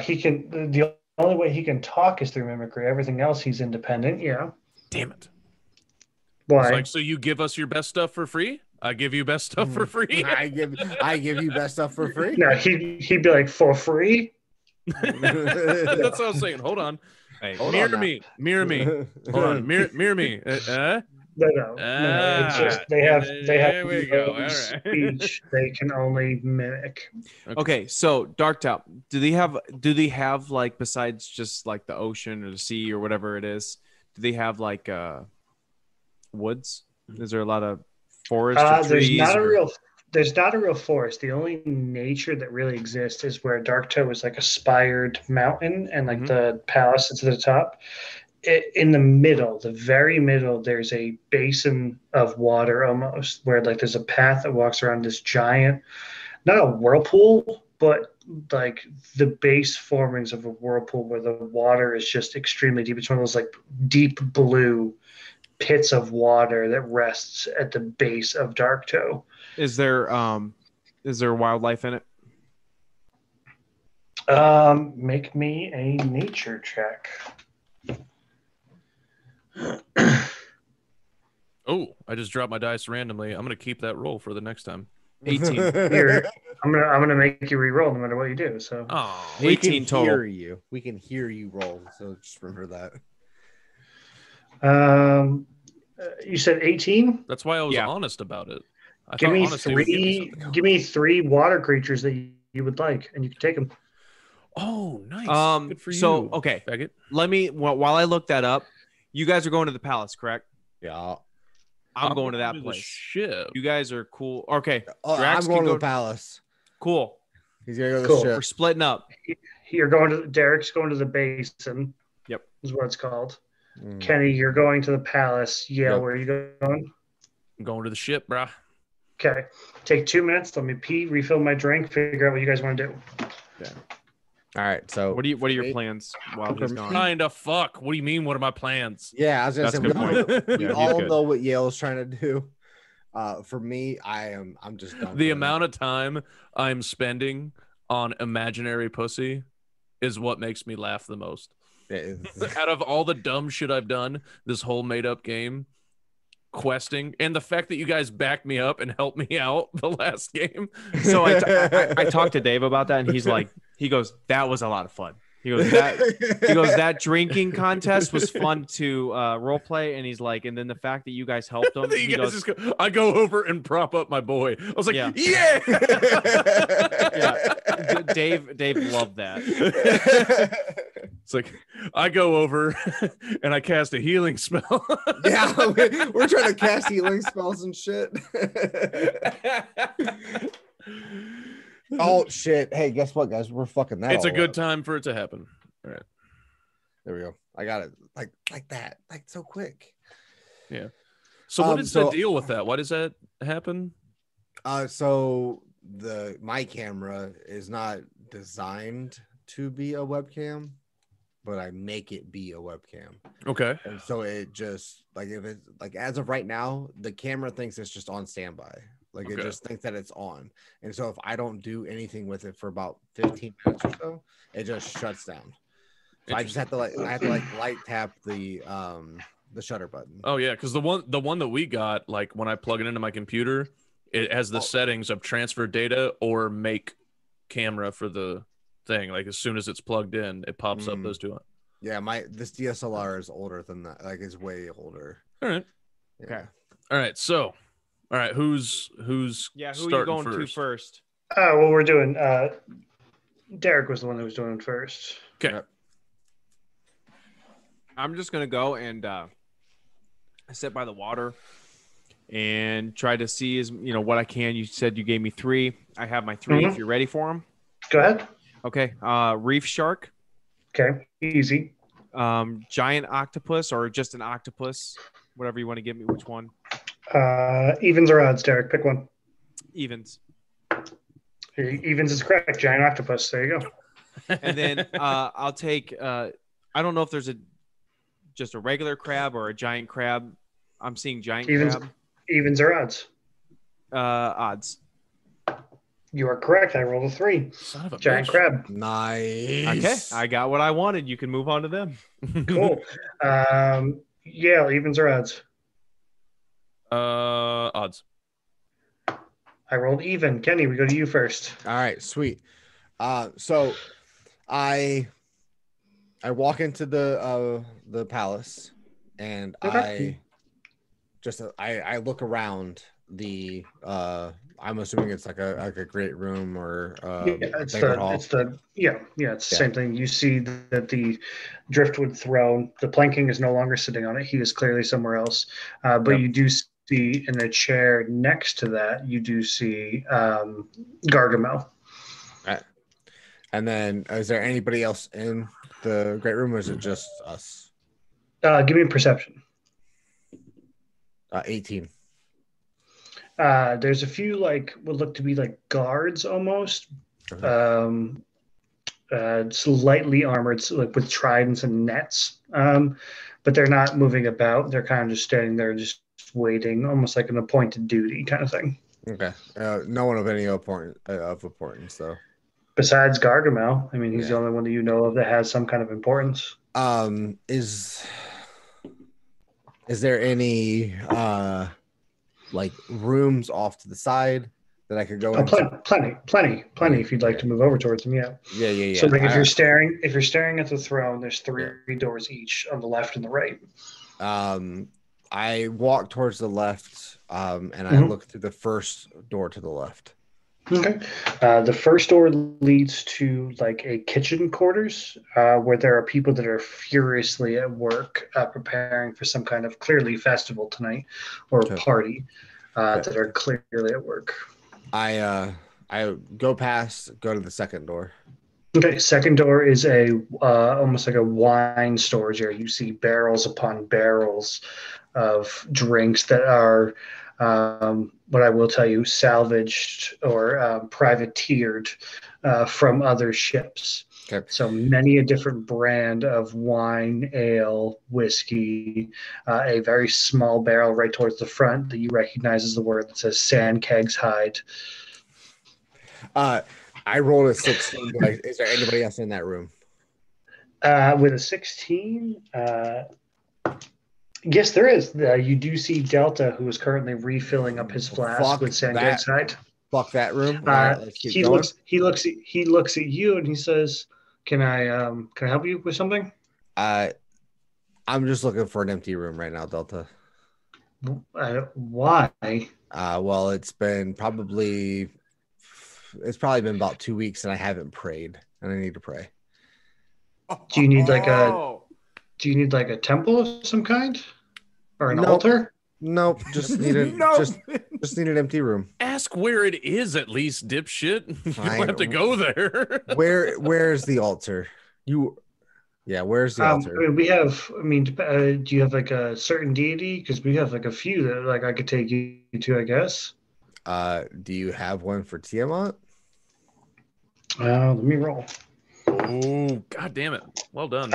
He can. The only way he can talk is through mimicry. Everything else, he's independent. Yeah. Damn it. Why? It's like, so you give us your best stuff for free? I give you best stuff for free? I give you best stuff for free. No, he'd be like, for free? That's what I was saying. Hold on. Hey, Hold mirror on now. me. Mirror me. Hold on. Mirror me. No. It's just they have there we go. no All right. speech. They can only mimic. Okay, so Darktop, do they have like, besides just like the ocean or the sea or whatever it is, do they have like woods? Is there a lot of forest or trees? There's not a real forest. The only nature that really exists is where Darktoe is like a spired mountain, and like the palace is at the top. In the middle, the very middle, there's a basin of water almost, where like there's a path that walks around this giant, not a whirlpool, but like the base formings of a whirlpool where the water is just extremely deep. It's one of those like deep blue pits of water that rests at the base of Darktoe. Is there wildlife in it? Make me a nature check. Oh, I just dropped my dice randomly. I'm gonna keep that roll for the next time. 18. Here, I'm gonna make you re-roll no matter what you do. So Oh, We can 18 total. hear you. We can hear you roll. So just remember that. you said 18. that's why I was Yeah. honest about it. I Give thought me honesty would get me three. something. Give me 3 water creatures that you would like, and you can take them. Oh, nice. Good for So you. okay, Faggot. let me while I look that up. You guys are going to the palace, correct? Yeah. I'm going to that the place. ship. You guys are cool. Okay, Oh, Drax I'm going can to go- the palace. cool. He's gonna go to Cool. the We're ship. splitting up. You're going to Derek's going to the basin. Yep. Is what it's called. Mm. Kenny, you're going to the palace. Yale, Yep. where are you going? I'm going to the ship, brah. Okay. Take 2 minutes. Let me pee, refill my drink, figure out what you guys want to do. All right. So What are your me- plans while For he's me- gone? Kinda fuck. What do you mean? What are my plans? Yeah, I was gonna That's say a good point. we Yeah, he's all good. know what Yale's trying to do. For me, I'm just done. The for amount of time I'm spending on imaginary pussy is what makes me laugh the most. Out of all the dumb shit I've done this whole made up game, questing, and the fact that you guys backed me up and helped me out the last game. So I talked to Dave about that, and he goes, that was a lot of fun. He goes, that drinking contest was fun to role play, and he's like, and then the fact that you guys helped him, You he guys goes, just go, I go over and prop up my boy. I was like, Yeah. yeah. yeah, Dave loved that. It's like I go over and I cast a healing spell. Yeah, we're trying to cast healing spells and shit. Oh shit! Hey, guess what, guys? We're fucking that. It's a all good up. time for it to happen. All right. There we go. I got it. Like that. Like so quick. So what is the so- deal with that? Why does that happen? So my camera is not designed to be a webcam, but I make it be a webcam. Okay. And so it just like if it's like as of right now, the camera thinks it's just on standby. Like it Okay. just thinks that it's on. And so if I don't do anything with it for about 15 minutes or so, it just shuts down. So I just have to light tap the shutter button. Oh yeah, because the one that we got, like when I plug it into my computer, it has the settings of transfer data or make camera for the thing. Like as soon as it's plugged in, it pops up those two. Yeah, this DSLR is older than that. Like it's way older. All right. Yeah. Okay. All right. So, all right. Who's Yeah, who are you starting going first? to first? Well, we're doing. Derek was the one that was doing first. Okay. Yep. I'm just gonna go and sit by the water and try to see what I can. You said you gave me 3. I have my 3. If you're ready for them. Go ahead. Okay. Reef shark, Okay, easy. giant octopus, or just an octopus, whatever you want to give me. Which one? Evens or odds, Derek? Pick one. Evens. Evens is correct. Giant octopus. There you go. And then I'll take. I don't know if there's just a regular crab or a giant crab. I'm seeing giant Evens. crab. Evens or odds? Odds. You are correct. I rolled a 3. Son of a Giant bitch. crab. Nice. Okay, I got what I wanted. You can move on to them. Cool. Yeah, evens or odds? Odds. I rolled even. Kenny, we go to you first. All right, sweet. So I walk into the palace, and Okay. I look around the I'm assuming it's like a great room or Yeah, a it's banquet the hall. it's the yeah yeah it's the Yeah. same thing. You see that the driftwood throne, the planking is no longer sitting on it. He is clearly somewhere else. But Yep. you do see in the chair next to that, you do see Gargamel. Right. And then is there anybody else in the great room, or is it just us? Give me a perception. 18. There's a few like what look to be like guards almost. Okay. Slightly armored, so like with tridents and nets, but they're not moving about. They're kind of just standing there, just waiting, almost like an appointed duty kind of thing. Okay. No one of any importance though. Besides Gargamel, I mean, he's Yeah. the only one that you know of that has some kind of importance. Is there any like rooms off to the side that I could go Oh, into? plenty. If you'd like to move over towards him, yeah. Yeah. So, like, if you're staring at the throne, there's three doors each on the left and the right. I walk towards the left, and I look through the first door to the left. Okay. The first door leads to like a kitchen quarters where there are people that are furiously at work preparing for some kind of clearly festival tonight or party that are clearly at work. I go to the second door. Okay. Second door is a almost like a wine storage area. You see barrels upon barrels of drinks that are what I will tell you, salvaged or privateered from other ships. Okay. So many a different brand of wine, ale, whiskey, a very small barrel right towards the front that you recognize as the word that says Sand Kegs Hide. I rolled a 16. Is there anybody else in that room? With a 16, yes, there is. You do see Delta, who is currently refilling up his flask with Sand Kegs Hide. Fuck that room. He looks at you and he says, "Can I help you with something?" I'm just looking for an empty room right now, Delta. Why? Well, it's probably been about 2 weeks and I haven't prayed, and I need to pray. Do you need like a temple of some kind or an altar? Nope, just need just need an empty room. Ask where it is at least, dipshit. You don't have to go there. Where's the altar? Where's the altar? Do you have like a certain deity? Because we have like a few that like I could take you to, I guess. Do you have one for Tiamat? Let me roll. Oh, god damn it. Well done.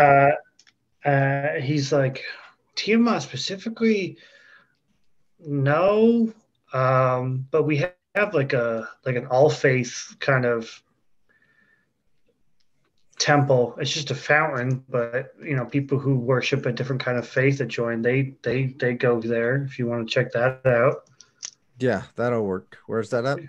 He's like, Tiamat specifically, no. But we have like an all faith kind of temple. It's just a fountain, but people who worship a different kind of faith that join, they go there if you want to check that out. Yeah, that'll work. Where's that at?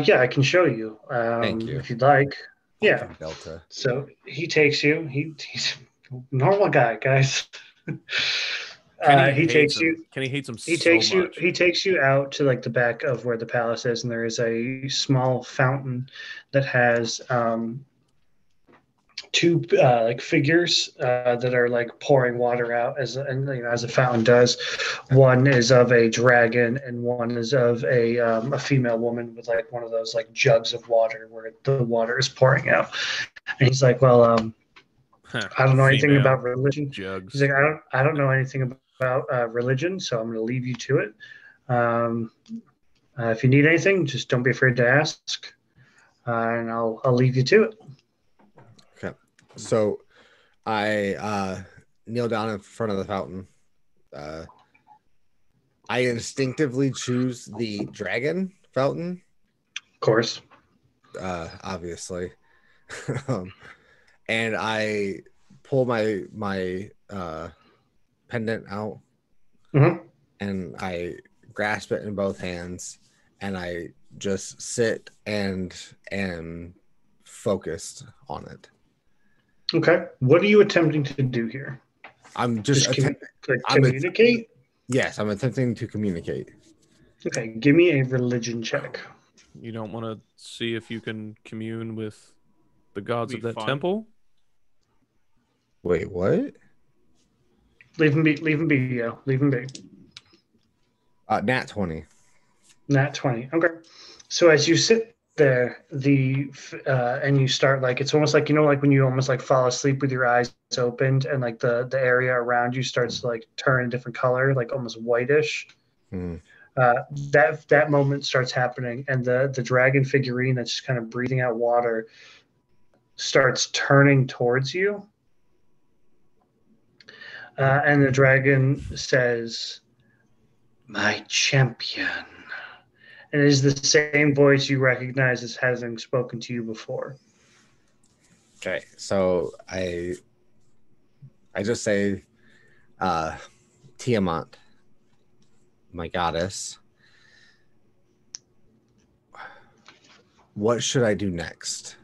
Yeah, I can show you. Thank you. If you'd like. Yeah. Delta. So he takes you. He's a normal guy, guys. He takes you. Kenny hates him He so takes you. much. He takes you out to like the back of where the palace is, and there is a small fountain that has two like figures that are like pouring water out as a fountain does. One is of a dragon, and one is of a female woman with like one of those like jugs of water where the water is pouring out. And he's like, "Well, I don't know anything about religion." Jugs. He's like, "I don't know anything about religion, so I'm going to leave you to it. If you need anything, just don't be afraid to ask, and I'll leave you to it." Okay. So I kneel down in front of the fountain. I instinctively choose the dragon fountain. course. Obviously. And I pull my pendant out, Mhm. and I grasp it in both hands, and I just sit and am focused on it. Okay. What are you attempting to do here? I'm just Communicate? Yes, I'm attempting to communicate. Okay, give me a religion check. You don't want to see if you can commune with the gods Be of that fun. temple? Wait, what? Leave him be, yeah. Leave him be. Nat 20. Nat 20. Okay. So as you sit there, and you start like it's almost like like when you almost like fall asleep with your eyes opened and like the area around you starts to like turn a different color, like almost whitish. Hmm. That moment starts happening, and the dragon figurine that's just kind of breathing out water starts turning towards you. And the dragon says, "My champion." And it is the same voice you recognize as having spoken to you before. Okay, so I just say, Tiamat, my goddess, what should I do next?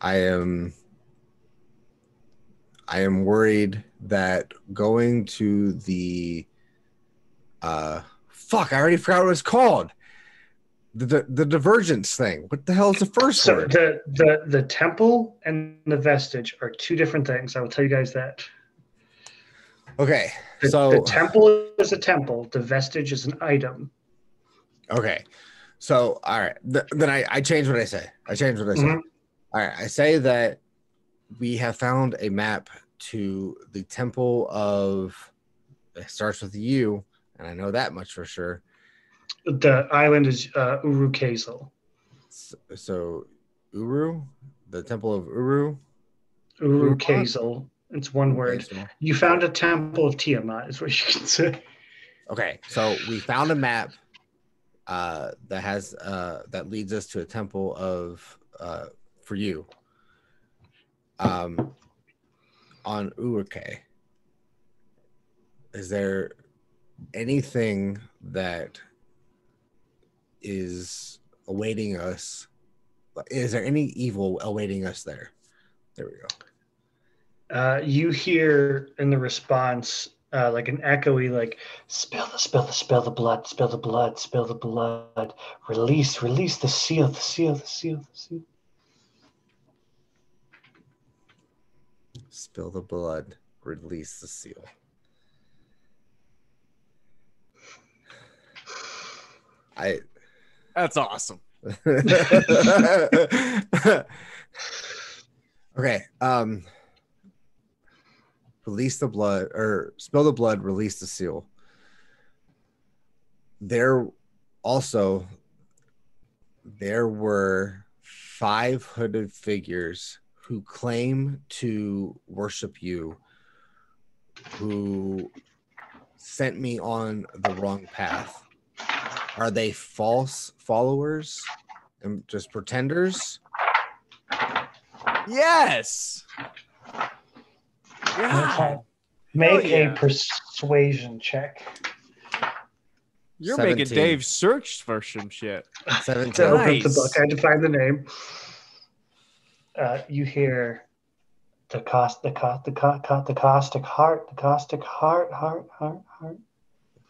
I am worried that going to the fuck, I already forgot what it's called. The divergence thing. What the hell is the first So word? the temple and the vestige are two different things. I will tell you guys that. Okay, The temple is a temple. The vestige is an item. Okay, so all right, then I change what I say. Mhm. All right, I say that we have found a map to the temple of. It starts with U, and I know that much for sure. The island is Urukazel. So Uru, the temple of Uru. Urukazel. It's one word. Urukazel. You found a temple of Tiamat, is what you can say. Okay, so we found a map that has that leads us to a temple of for you. On Uruke. Is there anything that is awaiting us? Is there any evil awaiting us there? There we go. You hear in the response like an echoey, like spill the blood, spill the blood, spill the blood, release the seal, the seal, the seal, the seal. Spill the blood, release the seal. That's awesome. Okay. Release the blood, or spill the blood, release the seal. There were 5 hooded figures who claim to worship you, who sent me on the wrong path. Are they false followers and just pretenders? Yes. Okay. God, Make yeah. a persuasion check. You're 17. making Dave search for some shit. 17. To open up the Nice. book, I had to find the name. You hear the caustic heart.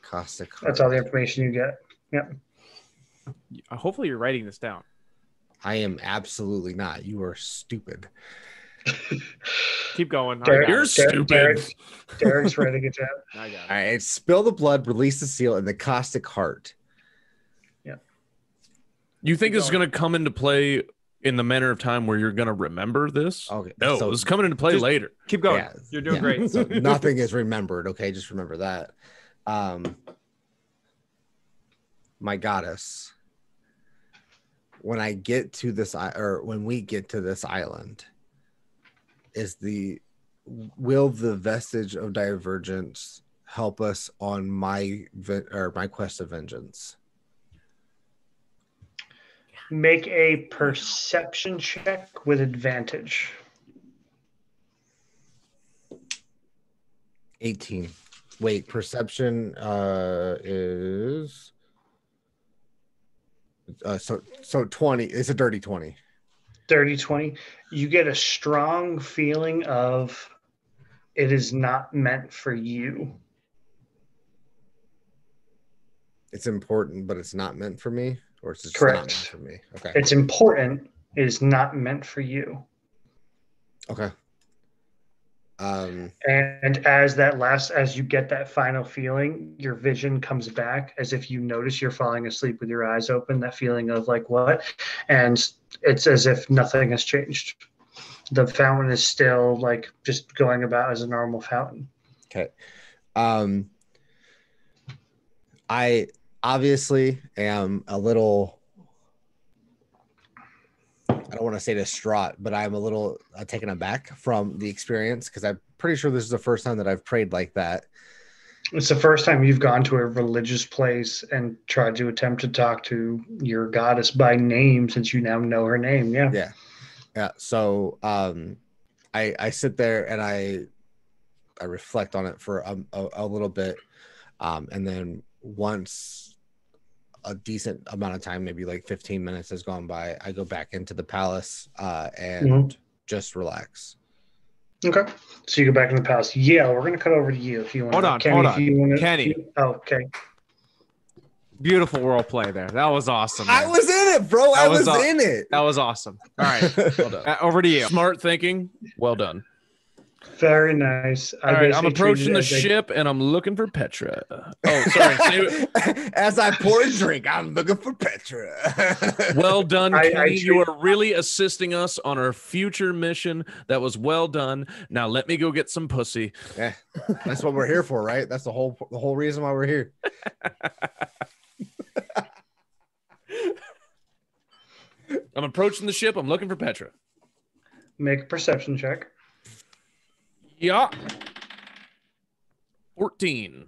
Caustic That's all the heart. information you get. Yep. Hopefully, you're writing this down. I am absolutely not. You are stupid. Keep going. Derek- You're stupid. Derek's writing it down. I got All it. right. Spill the blood, release the seal, and the caustic heart. You think Keep this is going. going to come into play in the manner of time where you're going to remember this? Okay. No, so it's coming into play Just- later. Keep going. Yeah, You're doing yeah. great. So nothing is remembered. Okay, just remember that. My goddess. When I get to this, or when we get to this island, will the vestige of divergence help us on my quest of vengeance? Make a perception check with advantage. 18. Wait, perception is so 20. It's a dirty 20. Dirty 20. You get a strong feeling of it is not meant for you. It's important, but it's not meant for me, or it's just Correct. not meant for me. Okay. It's important. It is not meant for you. Okay. And as you get that final feeling, your vision comes back as if you notice you're falling asleep with your eyes open, that feeling of like, what? And it's as if nothing has changed. The fountain is still like just going about as a normal fountain. Okay. I obviously am a little, I don't want to say distraught, but I'm a little taken aback from the experience because I'm pretty sure this is the first time that I've prayed like that. It's the first time you've gone to a religious place and tried to attempt to talk to your goddess by name, since you now know her name. Yeah. So I sit there and I reflect on it for a little bit, and then once a decent amount of time, maybe like 15 minutes has gone by, I go back into the palace and just relax. Okay. So you go back in the palace. Yeah, we're going to cut over to you if you want. Hold on. Kenny. Okay. Beautiful role play there. That was awesome. Man. I was in it, bro. I was in it. That was awesome. All right. Well done. Over to you. Smart thinking. Well done. Very nice. All right, I'm approaching the ship and I'm looking for Petra. Oh, sorry. As I pour a drink, I'm looking for Petra. Well done, Kenny. You are really assisting us on our future mission. That was well done. Now let me go get some pussy. Yeah, that's what we're here for, right? That's the whole reason why we're here. I'm approaching the ship. I'm looking for Petra. Make a perception check. Yeah. 14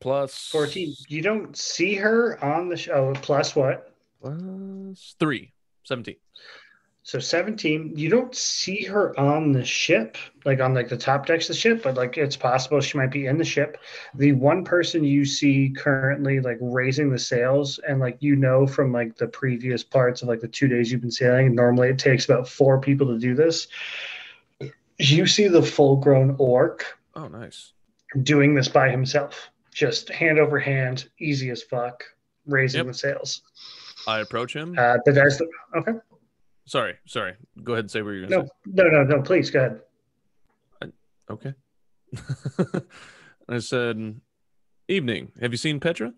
plus 14. You don't see her on the show. Plus what? Plus 3. 17. So 17. You don't see her on the ship, like on like the top decks of the ship, but like it's possible she might be in the ship. The one person you see currently like raising the sails, and like from like the previous parts of like the 2 days you've been sailing, normally it takes about 4 people to do this. You see the full-grown orc. Oh, nice. Doing this by himself, just hand over hand, easy as fuck, raising the sails. I approach him. Okay. Sorry. Go ahead and say what you're going to say. No. Please go ahead. Okay. I said, "Evening. Have you seen Petra?"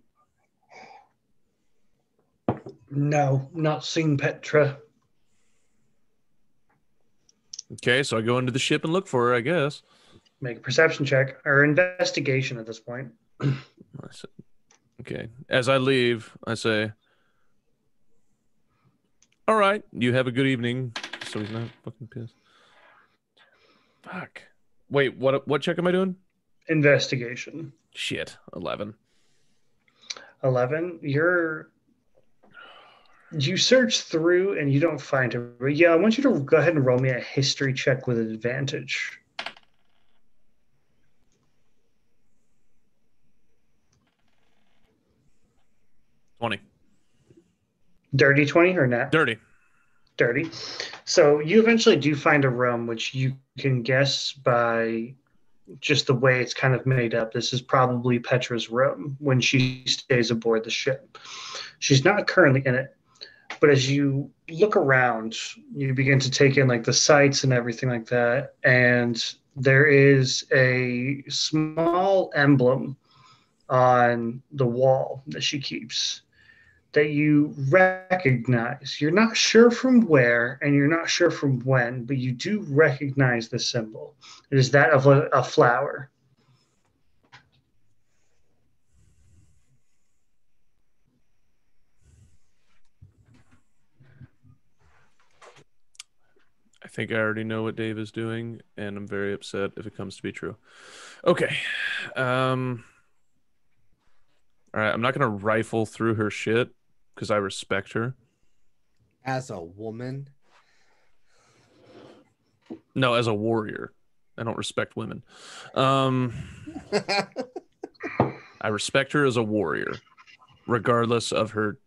No, not seen Petra. Okay, so I go into the ship and look for her, I guess. Make a perception check or investigation at this point. Okay. As I leave, I say, "All right, you have a good evening." So he's not fucking pissed. Fuck. Wait, what check am I doing? Investigation. Shit. 11. 11. You search through and you don't find her. But yeah, I want you to go ahead and roll me a history check with advantage. $20. Dirty 20 or not? Dirty. So you eventually do find a room, which you can guess by just the way it's kind of made up. This is probably Petra's room when she stays aboard the ship. She's not currently in it. But as you look around, you begin to take in like the sights and everything like that. And there is a small emblem on the wall that she keeps that you recognize. You're not sure from where and you're not sure from when, but you do recognize the symbol. It is that of a flower. I think I already know what Dave is doing, and I'm very upset if it comes to be true. Okay. All right, I'm not going to rifle through her shit because I respect her. As a woman. No, as a warrior. I don't respect women. I respect her as a warrior, regardless of her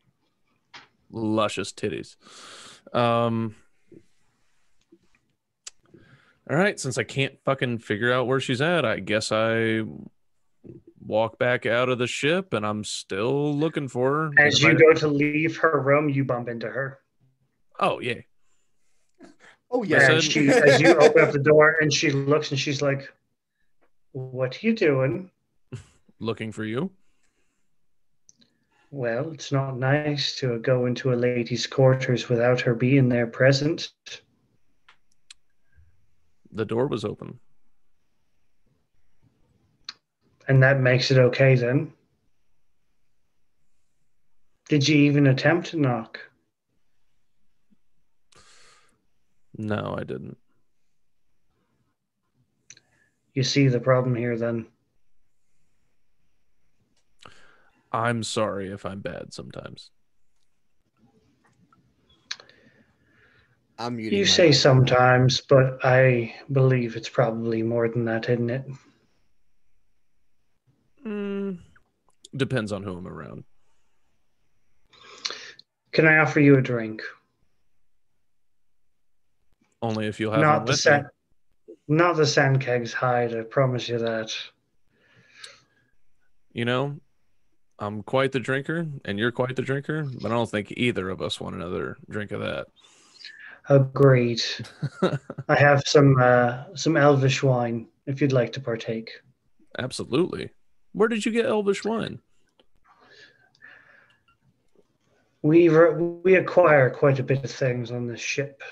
luscious titties. All right, since I can't fucking figure out where she's at, I guess I walk back out of the ship, and I'm still looking for her. As you go to leave her room, you bump into her. Oh yeah. Oh yeah. And she, as you open up the door, and she looks, and she's like, "What are you doing?" Looking for you. Well, it's not nice to go into a lady's quarters without her being there present. The door was open. And that makes it okay then. Did you even attempt to knock? No, I didn't. You see the problem here then. I'm sorry if I'm bad sometimes. I'm muting You my say mic. sometimes, but I believe it's probably more than that, isn't it? Depends on who I'm around. Can I offer you a drink? Only if you'll have Not one the with me. not the Sandkeg's hide, I promise you that. You know, I'm quite the drinker, and you're quite the drinker, but I don't think either of us want another drink of that. Agreed. I have some elvish wine if you'd like to partake. Absolutely. Where did you get elvish wine? We acquire quite a bit of things on this ship.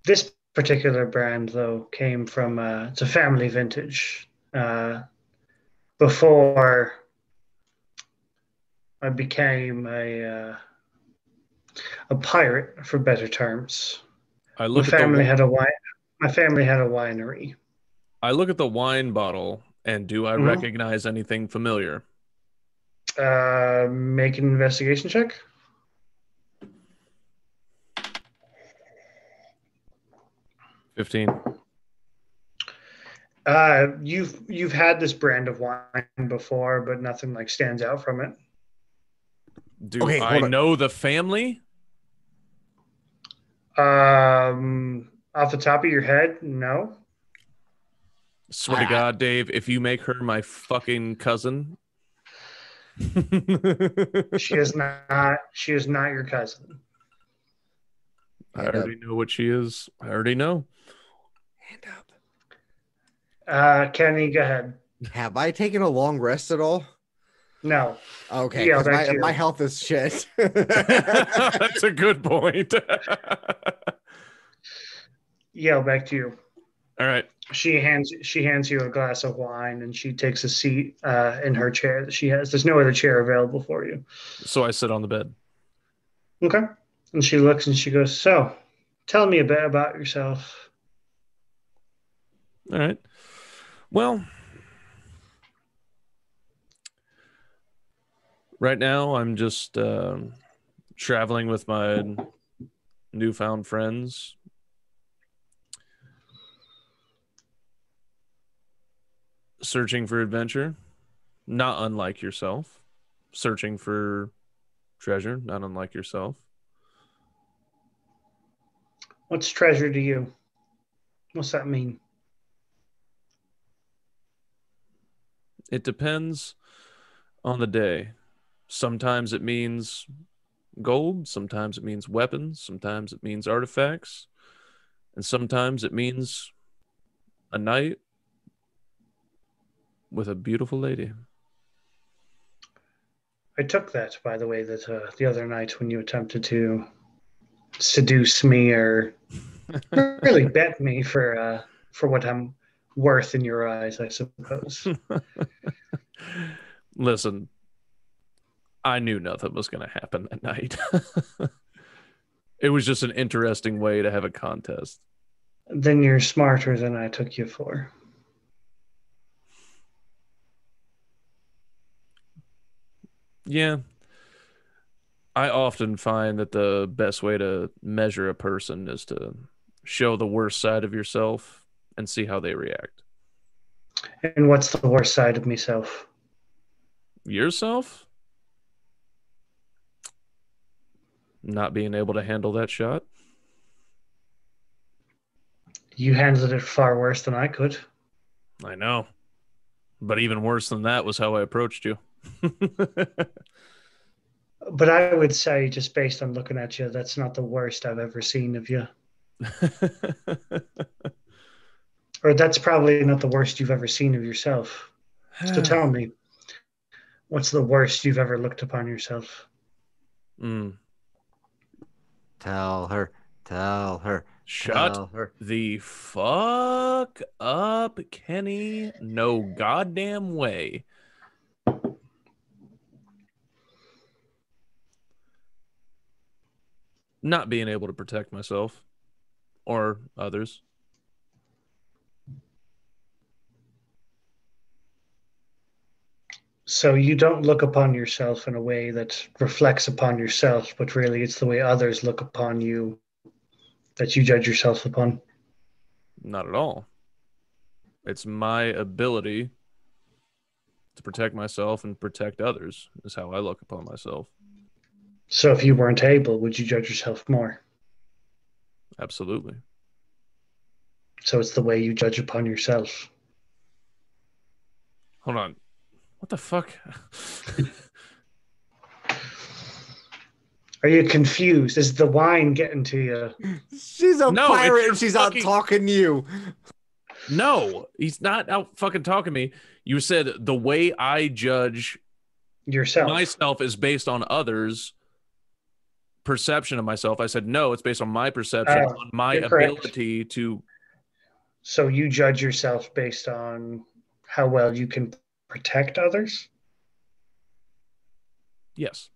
This particular brand, though, came from it's a family vintage. Before I became a pirate, for better terms, I my look at the family had a wine. My family had a winery. I look at the wine bottle, and do I Mhm. recognize anything familiar? Make an investigation check. $15. You've had this brand of wine before, but nothing like stands out from it. Do Okay, I hold on. know the family? Off the top of your head, no. Swear to God, Dave, if you make her my fucking cousin. She is not. She is not your cousin. I already know what she is. I already know. Hand up. Kenny, go ahead. Have I taken a long rest at all? No. Okay, Yeah, because back to you. my health is shit. That's a good point. Yeah, back to you. All right. She hands you a glass of wine, and she takes a seat in her chair that she has. There's no other chair available for you. So I sit on the bed. Okay. And she looks and she goes, "So, tell me a bit about yourself." All right. Well, right now I'm just traveling with my newfound friends. Searching for adventure, not unlike yourself. Searching for treasure, not unlike yourself. What's treasure to you? What's that mean? It depends on the day. Sometimes it means gold, sometimes it means weapons, sometimes it means artifacts, and sometimes it means a night with a beautiful lady. I took that, by the way, that the other night when you attempted to seduce me or really bet me for what I'm worth in your eyes, I suppose. Listen, I knew nothing was going to happen that night. It was just an interesting way to have a contest. Then you're smarter than I took you for. Yeah. I often find that the best way to measure a person is to show the worst side of yourself and see how they react. And what's the worst side of myself? Yourself not being able to handle that shot. You handled it far worse than I could. I know. But even worse than that was how I approached you. But I would say, just based on looking at you, that's not the worst I've ever seen of you. Or that's probably not the worst you've ever seen of yourself. So tell me, what's the worst you've ever looked upon yourself? Tell her. Tell her. Shut Tell her. the fuck up, Kenny. No goddamn way. Not being able to protect myself or others. So you don't look upon yourself in a way that reflects upon yourself, but really it's the way others look upon you that you judge yourself upon. Not at all. It's my ability to protect myself and protect others is how I look upon myself. So if you weren't able, would you judge yourself more? Absolutely. So it's the way you judge upon yourself. Hold on. What the fuck? Are you confused? Is the wine getting to you? She's a No, pirate it's and she's fucking- out talking to you. No, he's not out fucking talking to me. You said the way I judge Yourself. myself is based on others' perception of myself. I said, no, it's based on my perception, on my you're correct. ability to. So you judge yourself based on how well you can protect others? Yes.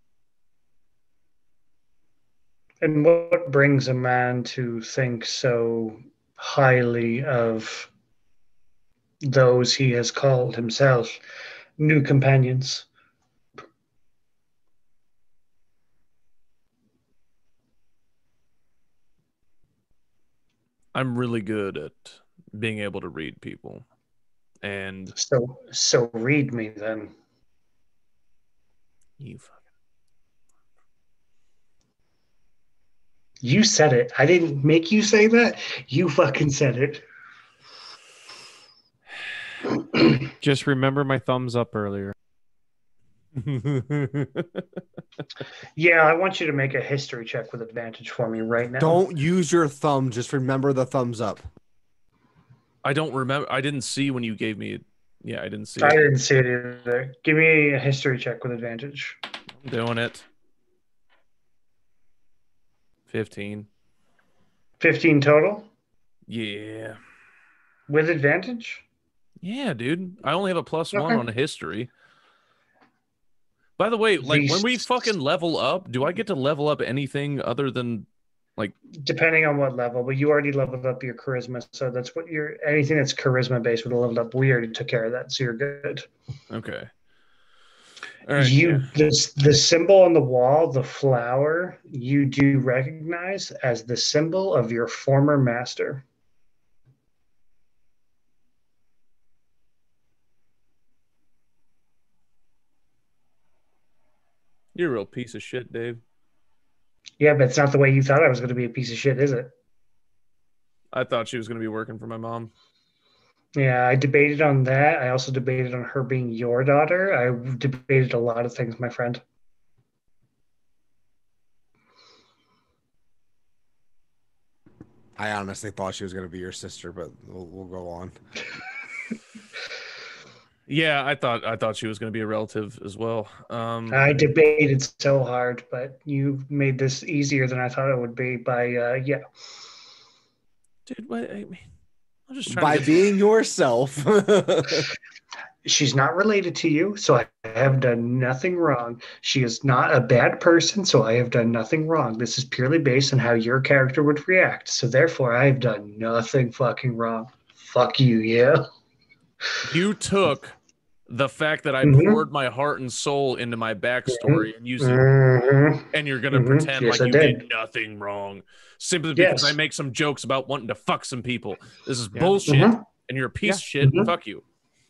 And what brings a man to think so highly of those he has called himself new companions? I'm really good at being able to read people. And So read me then. you fucking. You said it. I didn't make you say that. You fucking said it. Just remember my thumbs up earlier. Yeah, I want you to make a history check with advantage for me right now. Don't use your thumb. Just remember the thumbs up. I don't remember. I didn't see when you gave me. Yeah, I didn't see I it. didn't see it either. Give me a history check with advantage. I'm doing it. 15. 15 total Yeah. with advantage? Yeah, dude. I only have a +1 Okay. on a history. By the way, like when we fucking level up, do I get to level up anything other than Depending on what level, but you already leveled up your charisma, so that's what you're anything that's charisma based would have leveled up. We already took care of that, so you're good. okay. All right. The symbol on the wall, the flower, you do recognize as the symbol of your former master. You're a real piece of shit, Dave. Yeah, but it's not the way you thought I was going to be a piece of shit, is it? I thought she was going to be working for my mom. Yeah, I debated on that. I also debated on her being your daughter. I debated a lot of things, my friend. I honestly thought she was going to be your sister, but we'll go on. Yeah, I thought she was going to be a relative as well. I debated so hard, but you made this easier than I thought it would be by, yeah. Dude, what? I mean, I'm just trying By to get... being yourself. She's not related to you, so I have done nothing wrong. She is not a bad person, so I have done nothing wrong. This is purely based on how your character would react. So therefore, I have done nothing fucking wrong. Fuck you, yeah. You took The fact that I Mhm. poured my heart and soul into my backstory and used it, Mhm. and you're gonna Mhm. pretend Yes, like I you did. did nothing wrong simply because I Yes. make some jokes about wanting to fuck some people. This is Yeah. bullshit, Mhm. and you're a piece Yeah. of shit. Mhm. Fuck you.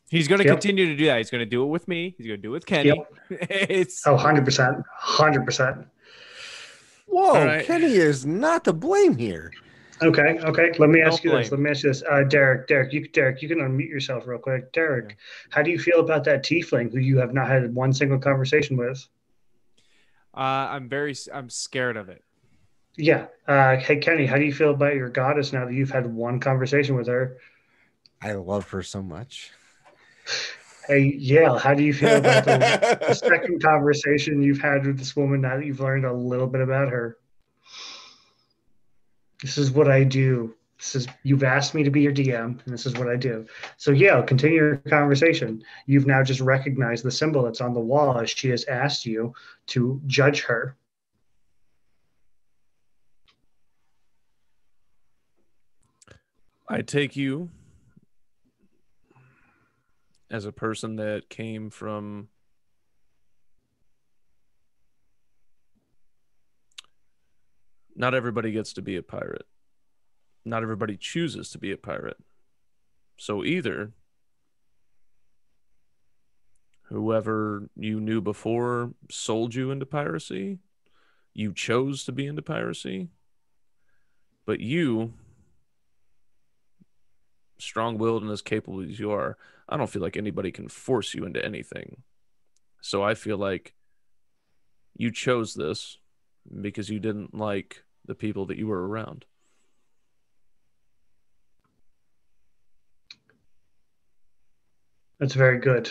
He's going to Yep. continue to do that. He's going to do it with me. He's going to do it with Kenny. Yep. It's Oh, 100%. 100%. Whoa, All right. Kenny is not to blame here. Okay. Okay. Let me ask Don't you this. blame. Let me ask you this. Derek, you can unmute yourself real quick. Derek, Okay. how do you feel about that tiefling who you have not had one single conversation with? I'm scared of it. Yeah. Hey, Kenny, how do you feel about your goddess now that you've had one conversation with her? I love her so much. Hey, Yale, how do you feel about the second conversation you've had with this woman now that you've learned a little bit about her? This is what I do. You've asked me to be your DM, and this is what I do. So yeah, continue your conversation. You've now just recognized the symbol that's on the wall as she has asked you to judge her. I take you as a person that came from not everybody gets to be a pirate. Not everybody chooses to be a pirate. So either whoever you knew before sold you into piracy, you chose to be into piracy, but you, strong-willed and as capable as you are, I don't feel like anybody can force you into anything. So I feel like you chose this because you didn't like the people that you were around. That's very good.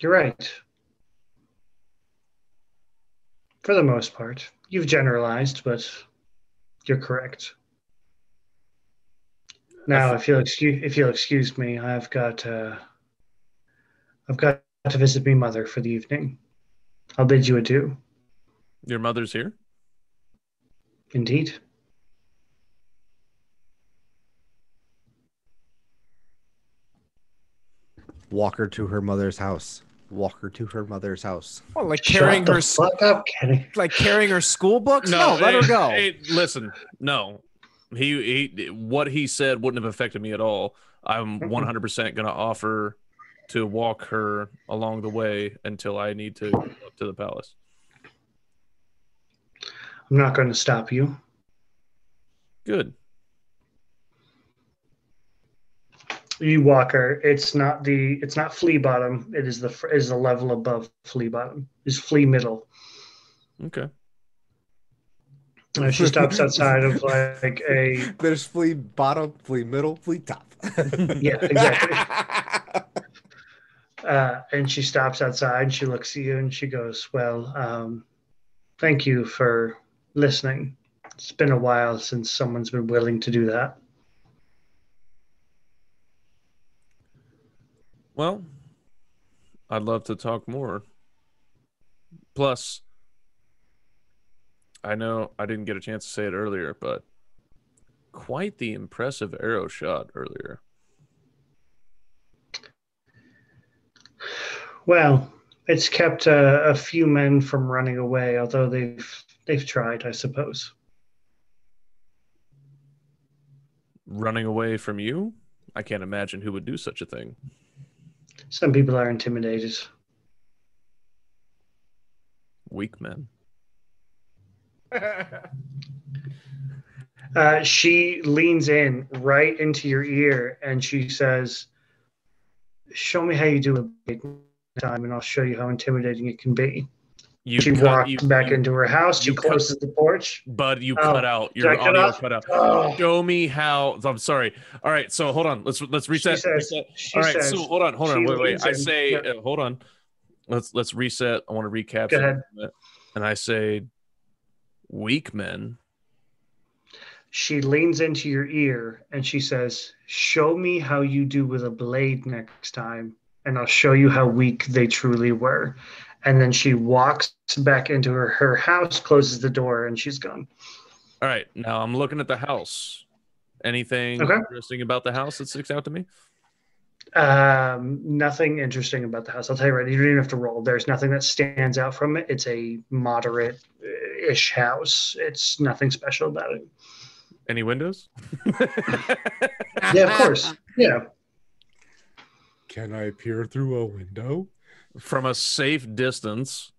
You're right. For the most part. You've generalized, but you're correct. Now, if you'll excuse me, I've got to visit my mother for the evening. I'll bid you adieu. Your mother's here? Indeed. Walk her to her mother's house. Walk her to her mother's house. Oh, like Shut carrying the her, fuck up, Kenny. like carrying her school books. No, let her go. Listen, no. He what he said wouldn't have affected me at all. I'm 100% going to offer to walk her along the way until I need to go up to the palace. I'm not going to stop you. Good. You walk her. It's not flea bottom. It is the level above flea bottom. It's flea middle. Okay. She stops outside of like a There's flea bottom, flea middle, flea top. yeah, exactly. And she stops outside. And she looks at you and she goes, "Well, thank you for listening. It's been a while since someone's been willing to do that." Well, I'd love to talk more. Plus, I know I didn't get a chance to say it earlier, but quite the impressive arrow shot earlier. Well, it's kept a few men from running away, although they've tried, I suppose. Running away from you? I can't imagine who would do such a thing. Some people are intimidated. Weak men. She leans in right into your ear and she says, "Show me how you do it time, and I'll show you how intimidating it can be." She walks back into her house. She closes the porch. Bud, you cut out. Did I Your cut audio off? cut out. Oh. Show me how. I'm sorry. All right, so hold on. Let's reset. All right, so hold on. Wait. I say, hold on. Let's reset. I want to recap. Go ahead. And I say, weak men. She leans into your ear and she says, "Show me how you do with a blade next time, and I'll show you how weak they truly were." And then she walks back into her house, closes the door, and she's gone. All right, now I'm looking at the house. Anything interesting about the house that sticks out to me? Nothing interesting about the house. I'll tell you right. You don't even have to roll. There's nothing that stands out from it. It's a moderate-ish house. It's nothing special about it. Any windows? Yeah, of course. Yeah. Can I peer through a window? From a safe distance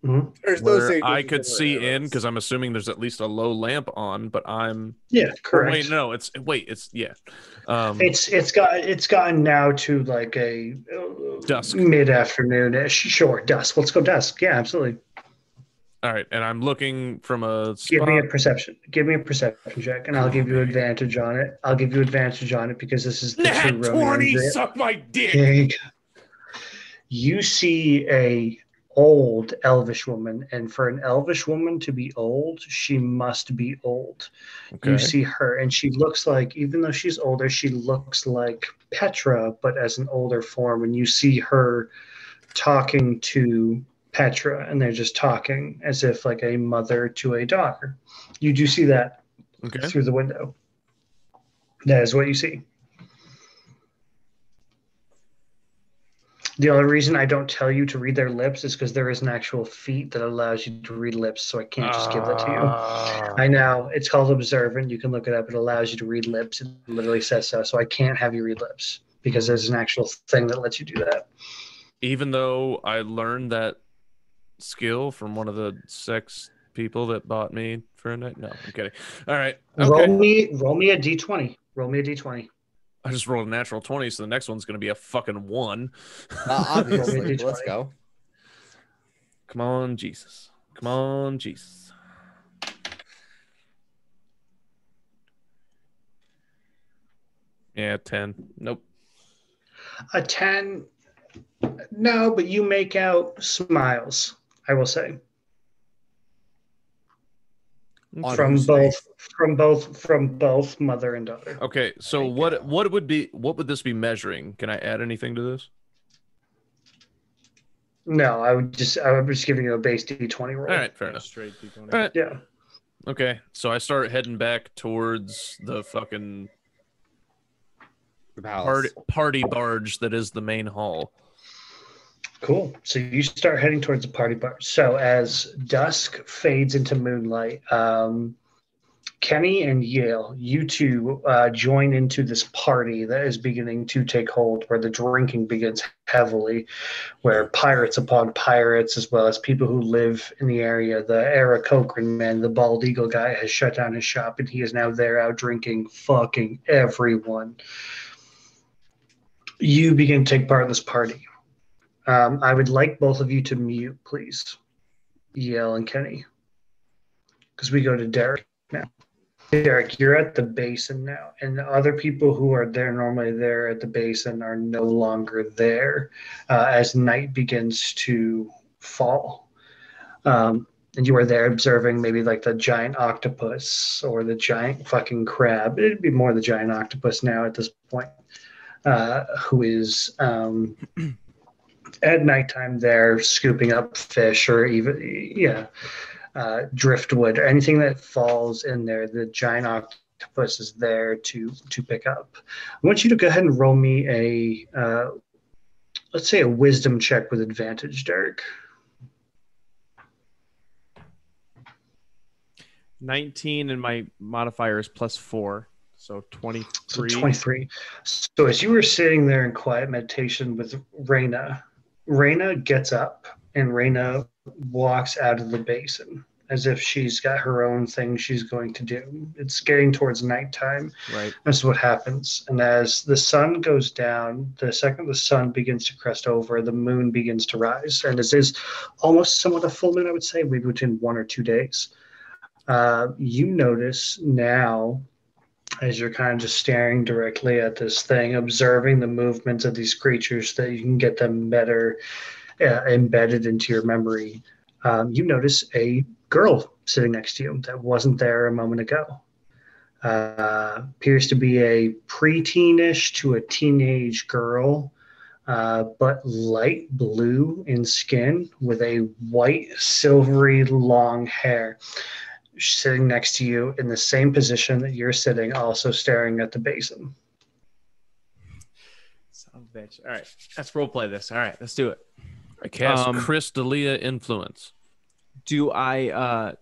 Mhm. There's no where safety I could see in, arrows. because I'm assuming there's at least a low lamp on, but I'm Yeah, or correct. wait, no, it's yeah. It's gotten now to like a Dusk. mid-afternoon-ish. Sure, dusk. Let's go dusk. Yeah, absolutely. All right, and I'm looking from a Give spot. me a perception. Give me a perception check, and I'll give you advantage on it. I'll give you advantage on it because this is the true Nat Romeo and 20, Juliet. suck my dick. There you go. You see a old elvish woman, and for an elvish woman to be old, she must be old. Okay. You see her, and she looks like, even though she's older, she looks like Petra, but as an older form. And you see her talking to Petra, and they're just talking as if like a mother to a daughter. You do see that Okay. through the window. That is what you see. The only reason I don't tell you to read their lips is because there is an actual feat that allows you to read lips, so I can't just give that to you. I know it's called observant. You can look it up. It allows you to read lips. It literally says so. So I can't have you read lips because there's an actual thing that lets you do that. Even though I learned that skill from one of the sex people that bought me for a night. No, I'm kidding. All right. Okay. Roll me a d20. Roll me a d20. I just rolled a natural 20, so the next one's going to be a fucking 1. Obviously, let's go. Come on, Jesus. Come on, Jesus. Yeah, 10. Nope. A 10. No, but you make out smiles, I will say. From both mother and daughter. Okay, so what would this be measuring? Can I add anything to this? No, I would just giving you a base D20 roll. All right, fair enough. Straight D20. All right. Yeah. Okay, so I start heading back towards the fucking party barge that is the main hall. Cool. So you start heading towards the party bar. So as dusk fades into moonlight, Kenny and Yale, you two join into this party that is beginning to take hold, where the drinking begins heavily, where pirates upon pirates, as well as people who live in the area. The Eric Cochran man, the bald eagle guy, has shut down his shop, and he is now there out drinking fucking everyone. You begin to take part in this party. I would like both of you to mute, please, Yale and Kenny, because we go to Derek now. Derek, you're at the basin now, and the other people who are there normally there at the basin are no longer there as night begins to fall. And you are there observing maybe like the giant octopus or the giant fucking crab. It'd be more the giant octopus now at this point, who is at nighttime there scooping up fish or even, driftwood, or anything that falls in there. The giant octopus is there to pick up. I want you to go ahead and roll me a, let's say a wisdom check with advantage, Derek. 19 and my modifier is +4, so 23. So 23. So as you were sitting there in quiet meditation with Raina gets up and Raina walks out of the basin as if she's got her own thing she's going to do. It's getting towards nighttime. Right. That's what happens. And as the sun goes down, the second the sun begins to crest over, the moon begins to rise. And this is almost somewhat a full moon, I would say, maybe between 1 or 2 days. You notice now, as you're kind of just staring directly at this thing, observing the movements of these creatures, that you can get them better embedded into your memory. You notice a girl sitting next to you that wasn't there a moment ago. Appears to be a preteenish to a teenage girl, but light blue in skin with a white, silvery, long hair. Sitting next to you in the same position that you're sitting, also staring at the basin. Son of a bitch. All right, let's role play this. All right, let's do it. I cast Chris D'Elia influence. Do I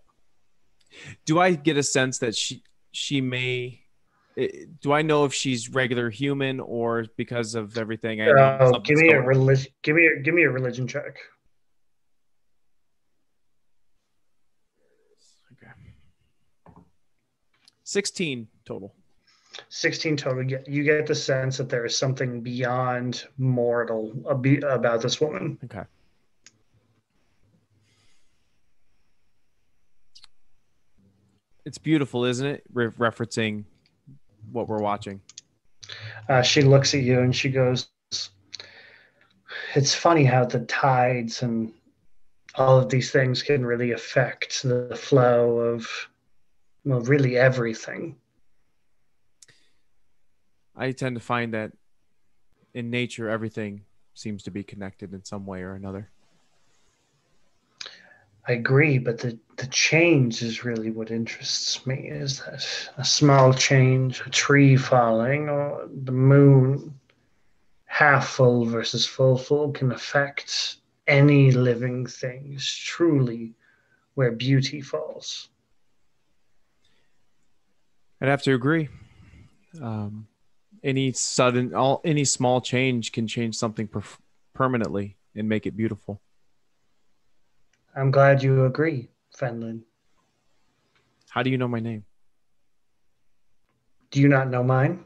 get a sense that she may? Do I know if she's regular human or because of everything I know? Give me a religion. Give me a religion check. Okay. 16 total. 16 total. You get the sense that there is something beyond mortal about this woman. Okay. It's beautiful, isn't it? Referencing what we're watching. She looks at you and she goes, "It's funny how the tides and all of these things can really affect the flow of, well, really everything." I tend to find that in nature, everything seems to be connected in some way or another. I agree, but the change is really what interests me, is that a small change, a tree falling, or the moon half full versus full can affect any living thing. Is truly where beauty falls. I'd have to agree. Any small change can change something permanently and make it beautiful. I'm glad you agree, Fenlin. How do you know my name? Do you not know mine?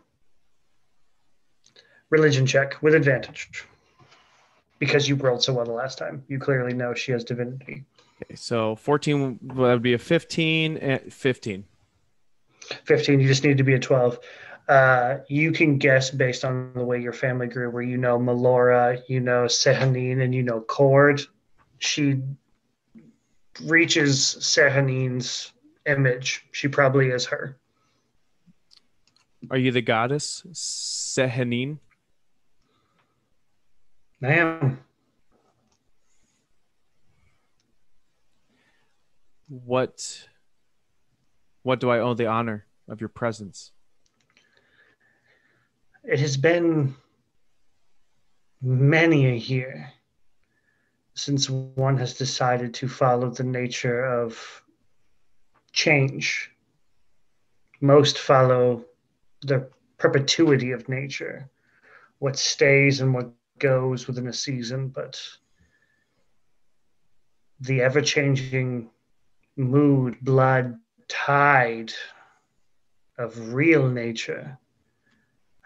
Religion check with advantage. Because you rolled so well the last time. You clearly know she has divinity. Okay, so 14, that would be a 15 and 15. 15, you just need to be a 12. You can guess based on the way your family grew, where you know Melora, you know Sehanine, and you know Cord. She reaches Sehanine's image. She probably is her. Are you the goddess Sehanine? I am. What do I owe the honor of your presence? It has been many a year since one has decided to follow the nature of change. Most follow the perpetuity of nature, what stays and what goes within a season, but the ever-changing mood, blood, tide of real nature,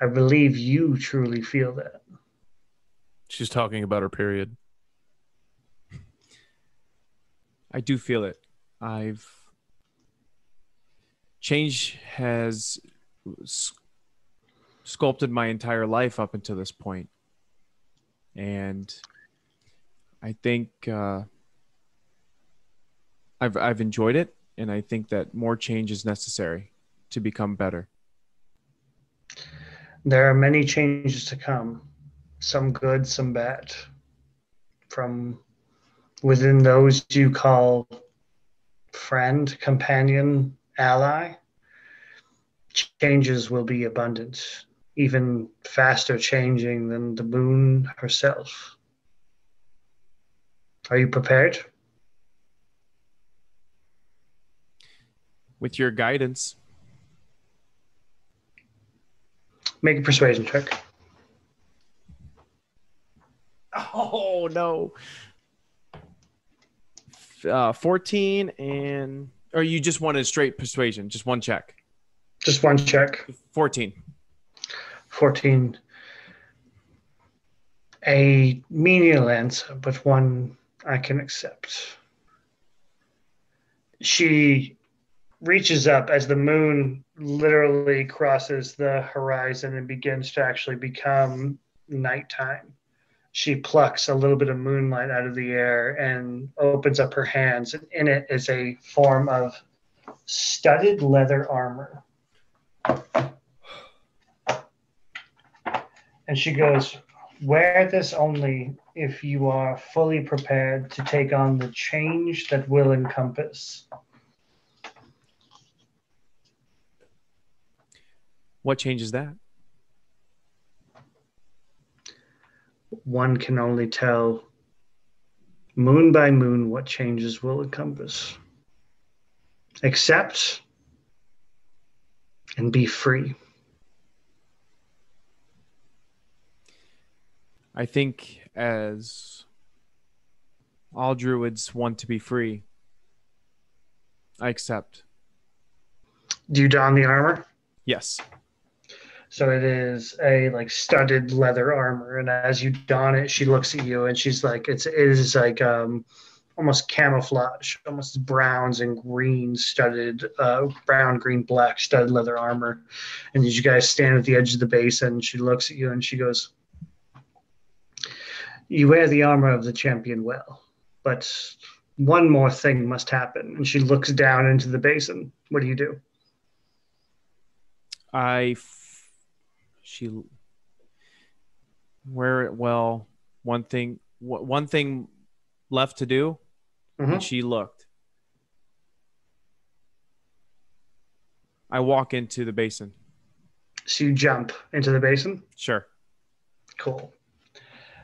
I believe you truly feel that. She's talking about her period. I do feel it. Change has sculpted my entire life up until this point. And I think I've enjoyed it, and I think that more change is necessary to become better. There are many changes to come, some good, some bad. From within those you call friend, companion, ally, changes will be abundant, even faster changing than the moon herself. Are you prepared? With your guidance. Make a persuasion check. Oh, no. 14 and... Or you just wanted straight persuasion, just one check? Just one check. 14. 14. A menial answer, but one I can accept. She reaches up as the moon literally crosses the horizon and begins to actually become nighttime. She plucks a little bit of moonlight out of the air and opens up her hands, and in it is a form of studded leather armor. And she goes, "Wear this only if you are fully prepared to take on the change that will encompass." What changes that? one can only tell moon by moon what changes will encompass. Accept and be free. I think as all druids want to be free, I accept. Do you don the armor? Yes. So it is a like studded leather armor, and as you don it, she looks at you and she's like, it is like almost camouflage, almost browns and greens studded, brown, green, black studded leather armor. And as you guys stand at the edge of the basin, she looks at you and she goes, "You wear the armor of the champion well, but one more thing must happen." And she looks down into the basin. What do you do? She wear it well. One thing left to do. And she looked. I walk into the basin. So you jump into the basin? Sure. Cool.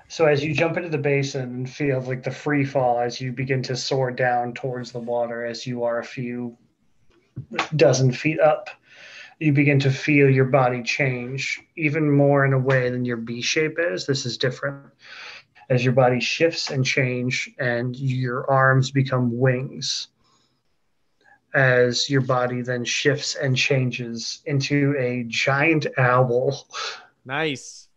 So as you jump into the basin and feel like the free fall as you begin to soar down towards the water, as you are a few dozen feet up, you begin to feel your body change even more in a way than your B shape is. This is different. As your body shifts and change and your arms become wings. As your body then shifts and changes into a giant owl. Nice.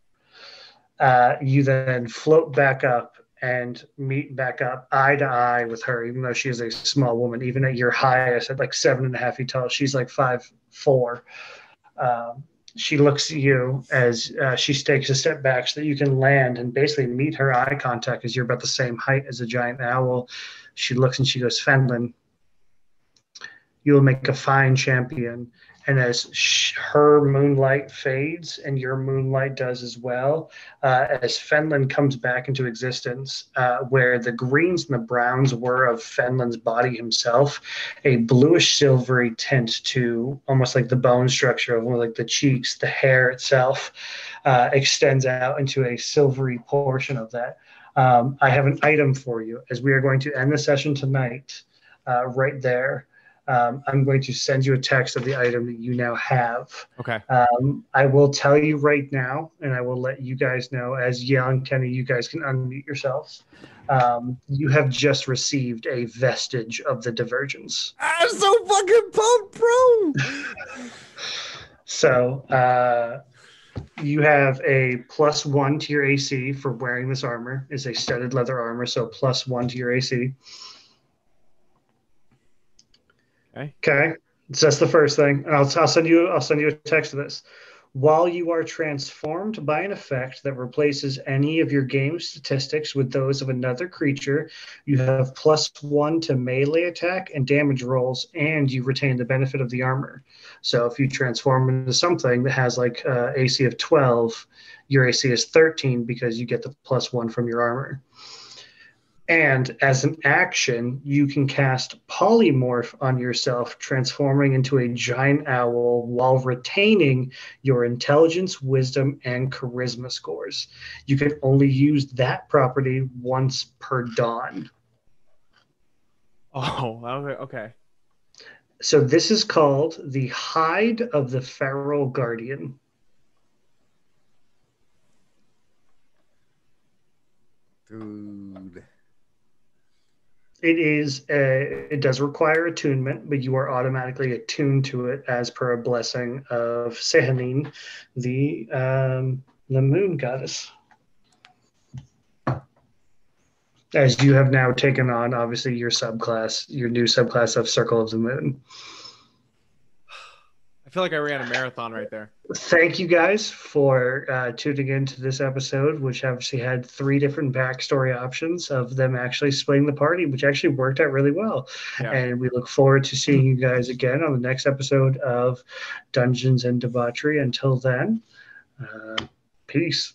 You then float back up and meet back up eye to eye with her, even though she is a small woman. Even at your highest, at like 7.5 feet tall, she's like 5'4". She looks at you as she takes a step back so that you can land and basically meet her eye contact as you're about the same height as a giant owl. She looks and she goes, "Fenlin, you will make a fine champion." And as her moonlight fades and your moonlight does as well, as Fenlin comes back into existence, where the greens and the browns were of Fenlin's body himself, a bluish silvery tint to almost like the bone structure of like the cheeks, the hair itself, extends out into a silvery portion of that. I have an item for you as we are going to end the session tonight, right there. I'm going to send you a text of the item that you now have. Okay. I will tell you right now, and I will let you guys know, as Young Kenny, you guys can unmute yourselves. You have just received a vestige of the Divergence. I'm so fucking pumped, bro. So you have a +1 to your AC for wearing this armor. It's a studded leather armor, so +1 to your AC. Okay. So that's the first thing. And I'll send you a text of this. While you are transformed by an effect that replaces any of your game statistics with those of another creature, you have +1 to melee attack and damage rolls, and you retain the benefit of the armor. So if you transform into something that has like AC of 12, your AC is 13 because you get the +1 from your armor. And as an action, you can cast Polymorph on yourself, transforming into a giant owl while retaining your intelligence, wisdom, and charisma scores. You can only use that property once per dawn. Oh, okay. So this is called the Hide of the Feral Guardian. Dude. It does require attunement, but you are automatically attuned to it as per a blessing of Sehanine, the moon goddess. As you have now taken on, obviously, your new subclass of Circle of the Moon. I feel like I ran a marathon right there. Thank you guys for tuning into this episode, which obviously had 3 different backstory options of them actually splitting the party, which actually worked out really well. Yeah. And we look forward to seeing you guys again on the next episode of Dungeons and Debauchery. Until then, peace.